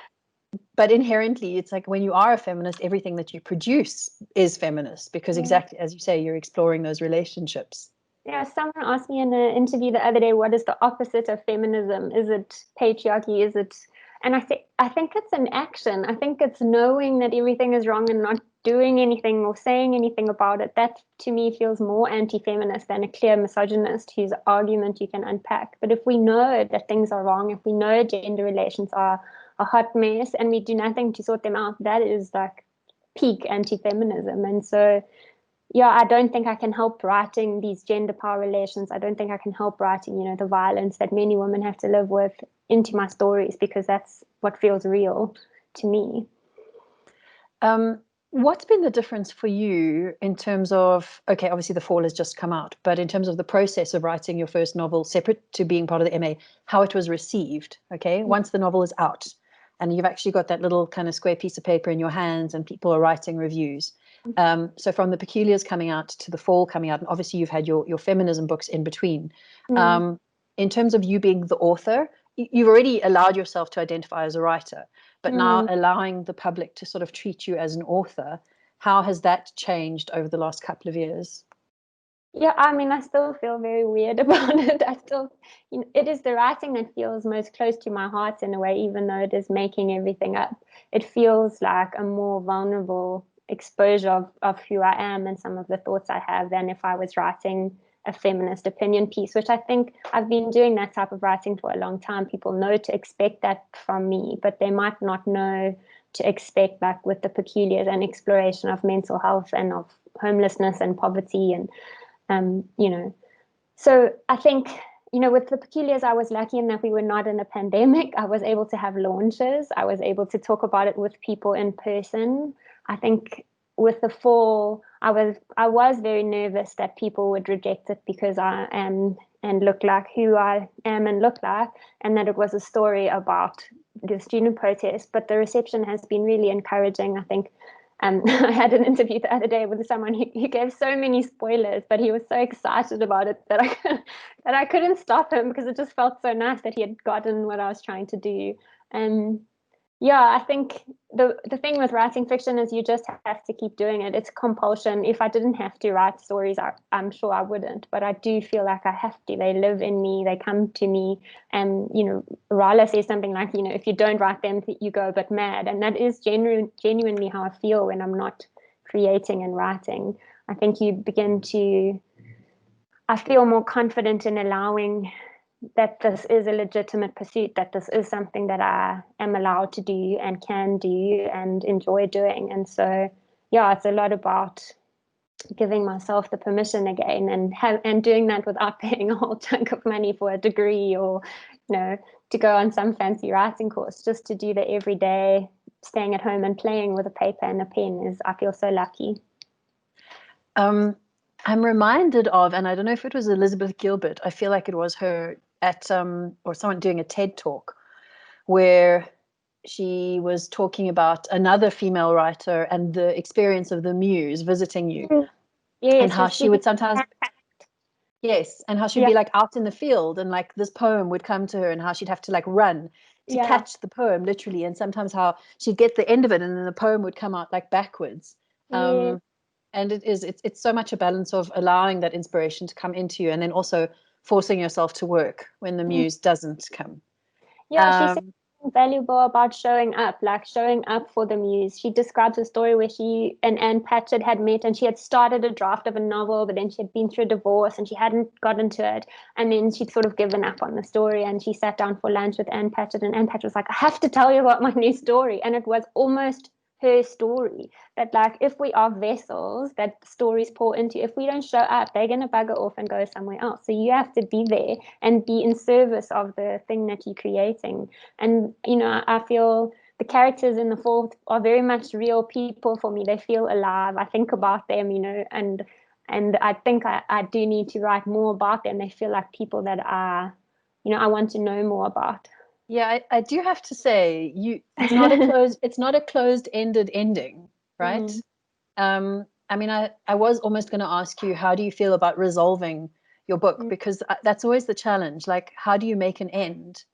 But inherently it's like when you are a feminist, everything that you produce is feminist because Yeah. exactly as you say, you're exploring those relationships. Yeah, someone asked me in an interview the other day, what is the opposite of feminism? Is it patriarchy? Is it, and I think it's an action. I think it's knowing that everything is wrong and not doing anything or saying anything about it. That to me feels more anti-feminist than a clear misogynist whose argument you can unpack. But if we know that things are wrong, if we know gender relations are a hot mess and we do nothing to sort them out, that is like peak anti-feminism. And so yeah, I don't think I can help writing these gender power relations. I don't think I can help writing, you know, the violence that many women have to live with into my stories because that's what feels real to me. What's been the difference for you in terms of, okay, obviously The Fall has just come out, but in terms of the process of writing your first novel, separate to being part of the MA, how it was received, okay, once the novel is out and you've actually got that little kind of square piece of paper in your hands and people are writing reviews. So from The Peculiars coming out to The Fall coming out, and obviously you've had your feminism books in between. Mm. In terms of you being the author, you've already allowed yourself to identify as a writer, but now Mm. allowing the public to sort of treat you as an author, how has that changed over the last couple of years? Yeah, I mean, I still feel very weird about it. I still, you know, it is the writing that feels most close to my heart in a way, even though it is making everything up. It feels like a more vulnerable exposure of who I am and some of the thoughts I have than if I was writing a feminist opinion piece, which I think I've been doing that type of writing for a long time. People know to expect that from me, but they might not know to expect, like with The Peculiars, an exploration of mental health and of homelessness and poverty and you know, so I think, you know, with The Peculiars, I was lucky in that we were not in a pandemic. I was able to have launches. I was able to talk about it with people in person. I think with The Fall, I was very nervous that people would reject it because I am and look like who I am and look like, and that it was a story about the student protest. But the reception has been really encouraging. I think I had an interview the other day with someone who gave so many spoilers, but he was so excited about it that I couldn't stop him because it just felt so nice that he had gotten what I was trying to do. And yeah, I think the thing with writing fiction is you just have to keep doing it. It's compulsion. If I didn't have to write stories, I'm sure I wouldn't. But I do feel like I have to. They live in me. They come to me. And, you know, Rala says something like, you know, if you don't write them, you go a bit mad. And that is genuinely how I feel when I'm not creating and writing. I think you begin to, I feel more confident in allowing that this is a legitimate pursuit, that this is something that I am allowed to do and can do and enjoy doing. And so, yeah, it's a lot about giving myself the permission again and doing that without paying a whole chunk of money for a degree or, you know, to go on some fancy writing course. Just to do the everyday staying at home and playing with a paper and a pen is, I feel so lucky. I'm reminded of, and I don't know if it was Elizabeth Gilbert, I feel like it was her at or someone doing a TED talk where she was talking about another female writer and the experience of the muse visiting you and Yes, how she would receiving. sometimes, yes, and how she'd Yeah, be like out in the field and like this poem would come to her and how she'd have to like run to yeah, catch the poem literally, and sometimes how she'd get the end of it and then the poem would come out like backwards. yeah. And it's so much a balance of allowing that inspiration to come into you, and then also forcing yourself to work when the muse doesn't come. Yeah, she said something valuable about showing up, like showing up for the muse. She describes a story where she and Anne Patchett had met, and she had started a draft of a novel, but then she had been through a divorce and she hadn't gotten to it. And then she'd sort of given up on the story, and she sat down for lunch with Anne Patchett, and Anne Patchett was like, I have to tell you about my new story. And it was almost her story, that like if we are vessels that stories pour into, if we don't show up, they're going to bugger off and go somewhere else. So you have to be there and be in service of the thing that you're creating. And I feel the characters in the fourth are very much real people for me. They feel alive. I think about them, and I think I do need to write more about them. They feel like people that I want to know more about. Yeah, I do have to say, it's not a closed-ended ending, right? I mean, I was almost going to ask you, how do you feel about resolving your book? Because that's always the challenge. Like, how do you make an end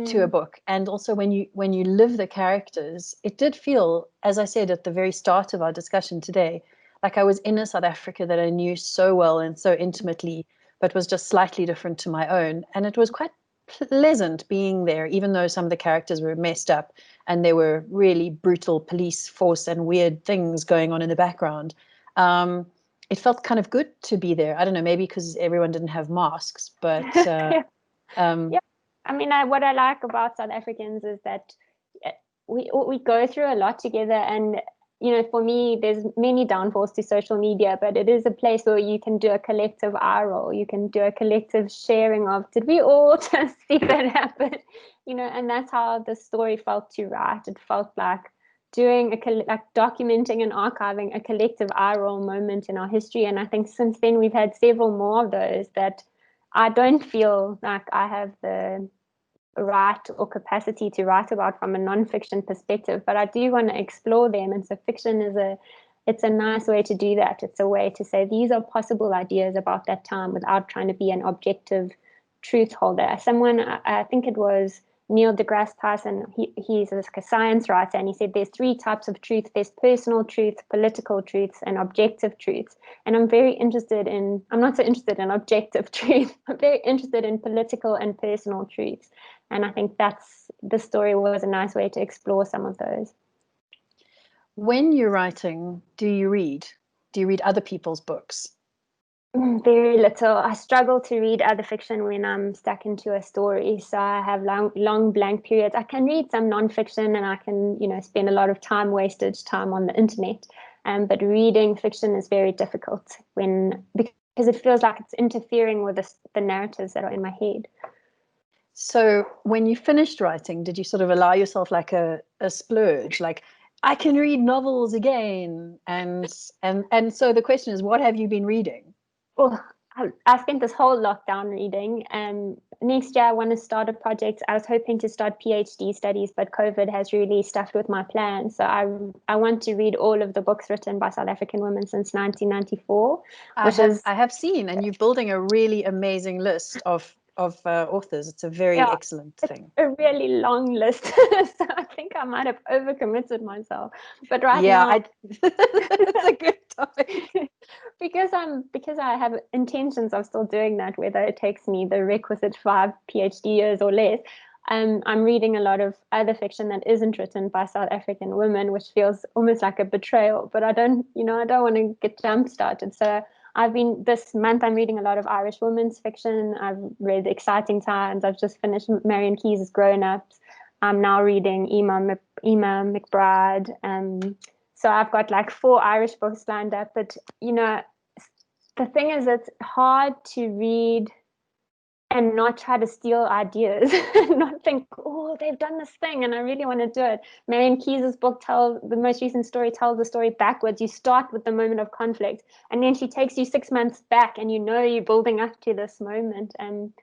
to a book? And also, when you live the characters, it did feel, as I said at the very start of our discussion today, like I was in a South Africa that I knew so well and so intimately, but was just slightly different to my own. And it was quite pleasant being there, even though some of the characters were messed up and there were really brutal police force and weird things going on in the background. It felt kind of good to be there. I don't know, maybe because everyone didn't have masks, but yeah. I mean, what I like about South Africans is that we go through a lot together, and for me, there's many downfalls to social media, but it is a place where you can do a collective eye roll. You can do a collective sharing of, did we all just see that happen? And that's how the story felt to write. It felt like doing documenting and archiving a collective eye roll moment in our history. And I think since then we've had several more of those that I don't feel like I have the right or capacity to write about from a non-fiction perspective, but I do want to explore them. And so fiction it's a nice way to do that. It's a way to say these are possible ideas about that time without trying to be an objective truth holder. Someone, I think it was Neil deGrasse Tyson, he's a science writer, and he said there's three types of truth. There's personal truth, political truths, and objective truths. And I'm not so interested in objective truth. I'm very interested in political and personal truths. And I think the story was a nice way to explore some of those. When you're writing, do you read? Do you read other people's books? Very little. I struggle to read other fiction when I'm stuck into a story. So I have long blank periods. I can read some nonfiction, and I can, spend a lot of wasted time on the internet. But reading fiction is very difficult because it feels like it's interfering with the narratives that are in my head. So when you finished writing, did you sort of allow yourself like a splurge, like I can read novels again? And so the question is, what have you been reading? Well, I spent this whole lockdown reading. Next year I want to start a project. I was hoping to start PhD studies, but COVID has really stuffed with my plans. So I want to read all of the books written by South African women since 1994. I have seen, and you're building a really amazing list of authors. It's a very excellent thing. A really long list. So I think I might have overcommitted myself. But now it's a good topic. because I have intentions of still doing that, whether it takes me the requisite 5 PhD years or less. I'm reading a lot of other fiction that isn't written by South African women, which feels almost like a betrayal. But I don't want to get jump started. So this month I'm reading a lot of Irish women's fiction. I've read Exciting Times. I've just finished Marian Keyes' Grown Ups. I'm now reading Emma McBride. So I've got like 4 Irish books lined up. But the thing is, it's hard to read and not try to steal ideas and not think, oh, they've done this thing and I really want to do it. Marian Keyes' book the most recent story tells the story backwards. You start with the moment of conflict, and then she takes you 6 months back, and you're building up to this moment. And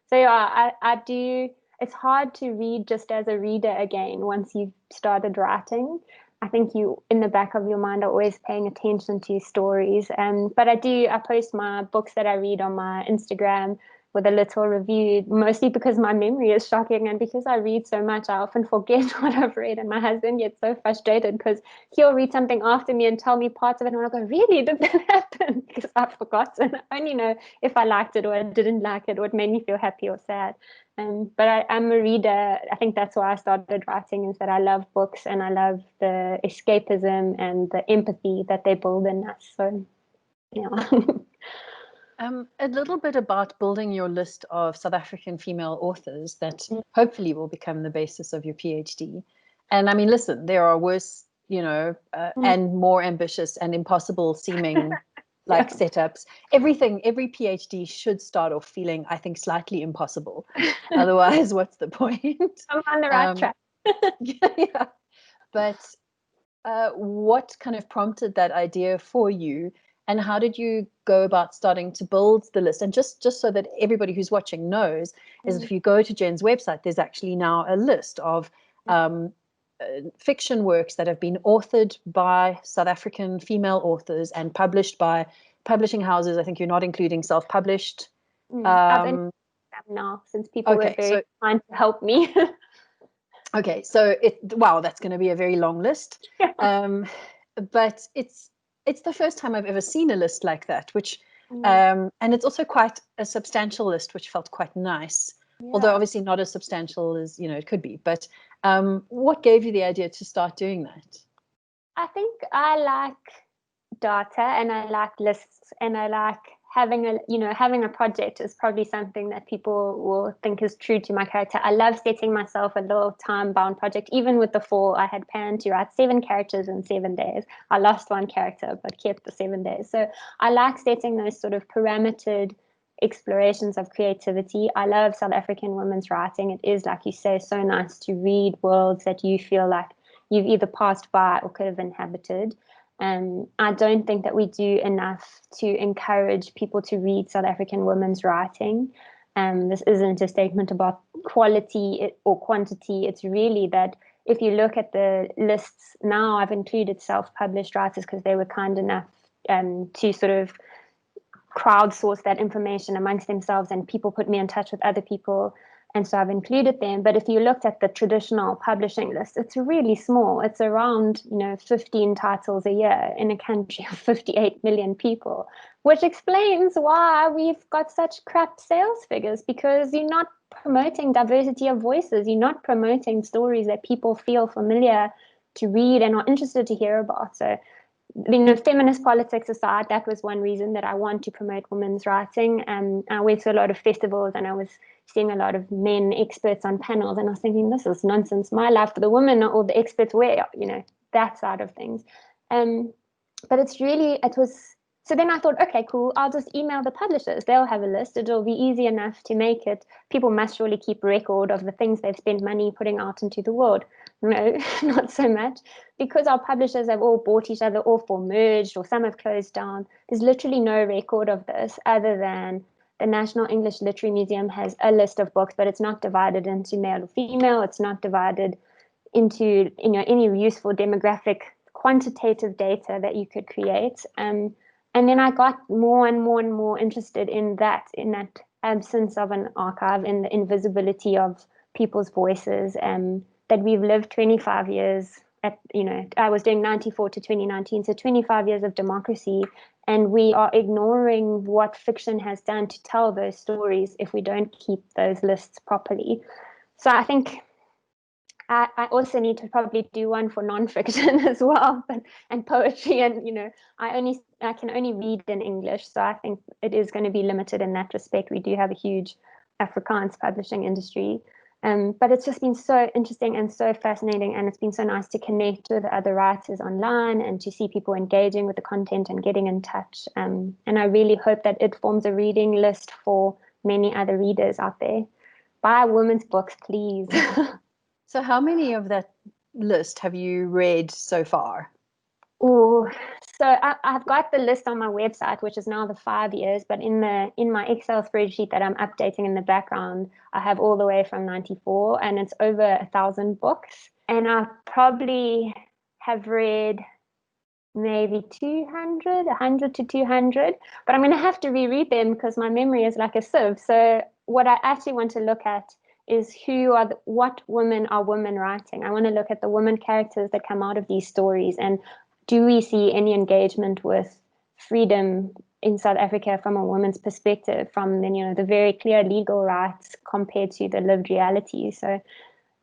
so I do. It's hard to read just as a reader again once you've started writing. I think you, in the back of your mind, are always paying attention to stories. But I post my books that I read on my Instagram. with a little review, mostly because my memory is shocking and because I read so much, I often forget what I've read, and my husband gets so frustrated because he'll read something after me and tell me parts of it, and I'll go, really, did that happen? Because I've forgotten. I only know if I liked it or I didn't like it or it made me feel happy or sad. But I'm a reader. I think that's why I started writing, is that I love books and I love the escapism and the empathy that they build in us. So, yeah. A little bit about building your list of South African female authors that hopefully will become the basis of your PhD. And I mean, listen, there are worse, and more ambitious and impossible seeming setups. Every PhD should start off feeling, I think, slightly impossible. Otherwise, what's the point? I'm on the right track. Yeah. But what kind of prompted that idea for you? And how did you go about starting to build the list? And just so that everybody who's watching knows, is if you go to Jen's website, there's actually now a list of fiction works that have been authored by South African female authors and published by publishing houses. I think you're not including self-published. I've included them now, since people were very kind to help me. Okay, so that's going to be a very long list. But it's the first time I've ever seen a list like that, which and it's also quite a substantial list, which felt quite nice. Although obviously not as substantial as it could be. But what gave you the idea to start doing that? I think I like data and I like lists, and I like having a project is probably something that people will think is true to my character. I love setting myself a little time-bound project. Even with the fall, I had planned to write 7 characters in 7 days. I lost 1 character, but kept the 7 days. So I like setting those sort of parametered explorations of creativity. I love South African women's writing. It is, like you say, so nice to read worlds that you feel like you've either passed by or could have inhabited. I don't think that we do enough to encourage people to read South African women's writing. This isn't a statement about quality or quantity. It's really that if you look at the lists now, I've included self-published writers because they were kind enough to sort of crowdsource that information amongst themselves, and people put me in touch with other people. And so I've included them. But if you looked at the traditional publishing list, it's really small. It's around 15 titles a year in a country of 58 million people, which explains why we've got such crap sales figures, because you're not promoting diversity of voices. You're not promoting stories that people feel familiar to read and are interested to hear about. So, feminist politics aside, that was one reason that I want to promote women's writing. I went to a lot of festivals and I was seeing a lot of men experts on panels, and I was thinking, this is nonsense. My life for the women or the experts were, that side of things. But so then I thought, okay, cool, I'll just email the publishers. They'll have a list. It'll be easy enough to make it. People must surely keep record of the things they've spent money putting out into the world. No, not so much. Because our publishers have all bought each other off or merged, or some have closed down, there's literally no record of this other than the National English Literary Museum has a list of books, but it's not divided into male or female. It's not divided into any useful demographic quantitative data that you could create. And then I got more and more and more interested in that absence of an archive, in the invisibility of people's voices, that we've lived 25 years I was doing 94 to 2019, so 25 years of democracy, and we are ignoring what fiction has done to tell those stories if we don't keep those lists properly. So I think I also need to probably do one for nonfiction as well, and poetry, and I can only read in English, so I think it is going to be limited in that respect. We do have a huge Afrikaans publishing industry, but it's just been so interesting and so fascinating, and it's been so nice to connect with other writers online and to see people engaging with the content and getting in touch. And I really hope that it forms a reading list for many other readers out there. Buy women's books, please. So how many of that list have you read so far? Oh, so I've got the list on my website, which is now the 5 years, but in my Excel spreadsheet that I'm updating in the background, I have all the way from 94, and it's over 1,000 books. And I probably have read maybe 200, 100 to 200, but I'm going to have to reread them because my memory is like a sieve. So what I actually want to look at is what women are women writing. I want to look at the women characters that come out of these stories, and do we see any engagement with freedom in South Africa from a woman's perspective, from the very clear legal rights compared to the lived reality. So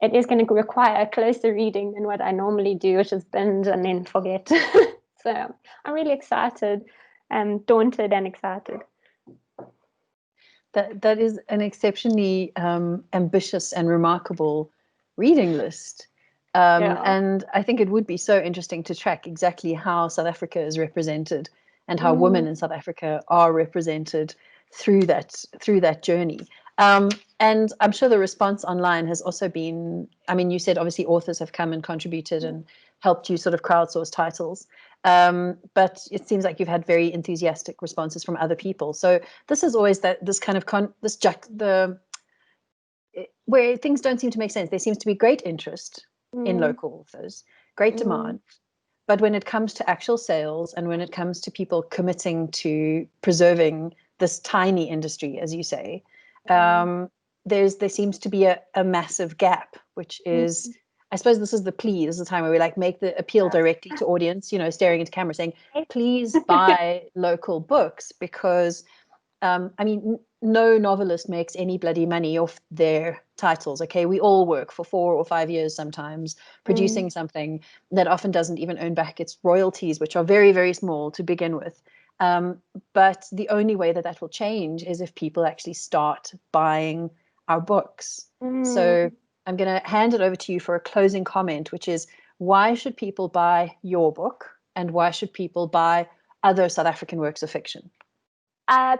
it is going to require a closer reading than what I normally do, which is binge and then forget. So I'm really excited, daunted and excited. That is an exceptionally ambitious and remarkable reading list. And I think it would be so interesting to track exactly how South Africa is represented and how women in South Africa are represented through that journey. And I'm sure the response online has also been, I mean, you said obviously authors have come and contributed and helped you sort of crowdsource titles. But it seems like you've had very enthusiastic responses from other people. So this is always this kind of where things don't seem to make sense. There seems to be great interest in local authors, great demand. But when it comes to actual sales and when it comes to people committing to preserving this tiny industry, as you say, there seems to be a massive gap, which is, I suppose this is the plea. This is the time where we make the appeal directly to audience, staring into camera saying, please buy local books, because I mean, no novelist makes any bloody money off their titles. Okay, we all work for 4 or 5 years sometimes producing something that often doesn't even earn back its royalties, which are very, very small to begin with. But the only way that will change is if people actually start buying our books. So I'm going to hand it over to you for a closing comment, which is, why should people buy your book and why should people buy other South African works of fiction?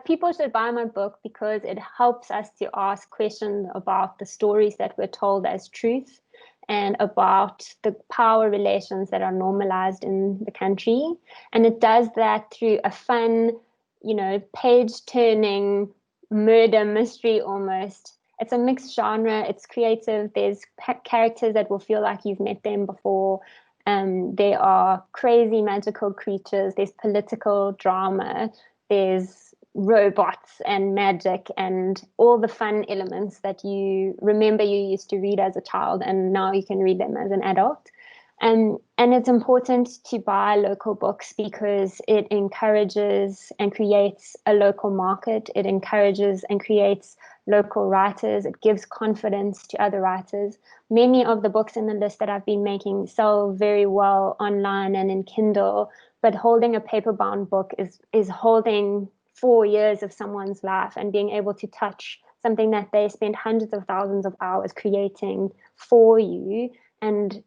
People should buy my book because it helps us to ask questions about the stories that we're told as truth and about the power relations that are normalized in the country. And it does that through a fun, page-turning murder mystery almost. It's a mixed genre. It's creative. There's characters that will feel like you've met them before. There are crazy magical creatures. There's political drama. There's robots and magic and all the fun elements that you remember you used to read as a child, and now you can read them as an adult. And it's important to buy local books because it encourages and creates a local market. It encourages and creates local writers. It gives confidence to other writers. Many of the books in the list that I've been making sell very well online and in Kindle, but holding a paper-bound book is holding 4 years of someone's life and being able to touch something that they spend hundreds of thousands of hours creating for you and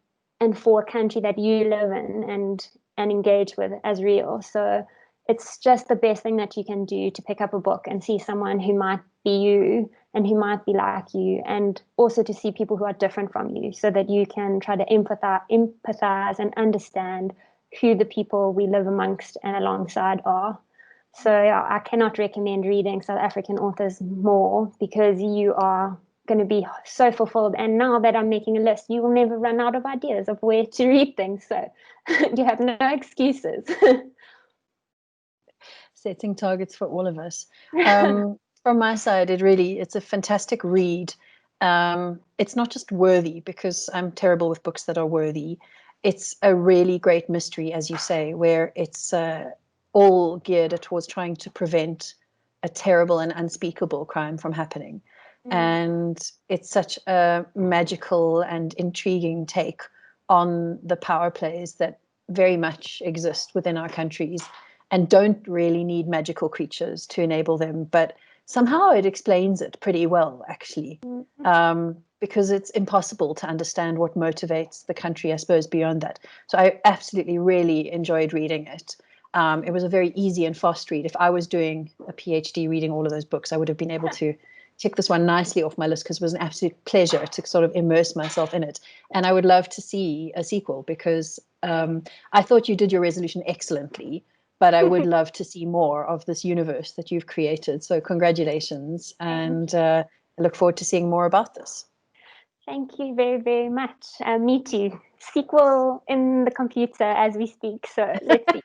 for a country that you live in and engage with as real. So it's just the best thing that you can do to pick up a book and see someone who might be you and who might be like you, and also to see people who are different from you so that you can try to empathize and understand who the people we live amongst and alongside are. So yeah, I cannot recommend reading South African authors more because you are going to be so fulfilled. And now that I'm making a list, you will never run out of ideas of where to read things. So you have no excuses. Setting targets for all of us. From my side, it's a fantastic read. It's not just worthy, because I'm terrible with books that are worthy. It's a really great mystery, as you say, where it's all geared towards trying to prevent a terrible and unspeakable crime from happening. And it's such a magical and intriguing take on the power plays that very much exist within our countries and don't really need magical creatures to enable them. But somehow it explains it pretty well, actually, because it's impossible to understand what motivates the country, I suppose, beyond that. So I absolutely really enjoyed reading it. It was a very easy and fast read. If I was doing a PhD reading all of those books, I would have been able to tick this one nicely off my list, because it was an absolute pleasure to sort of immerse myself in it. And I would love to see a sequel, because I thought you did your resolution excellently, but I would love to see more of this universe that you've created. So congratulations, and I look forward to seeing more about this. Thank you very, very much. Me too. sequel in the computer as we speak. So let's see.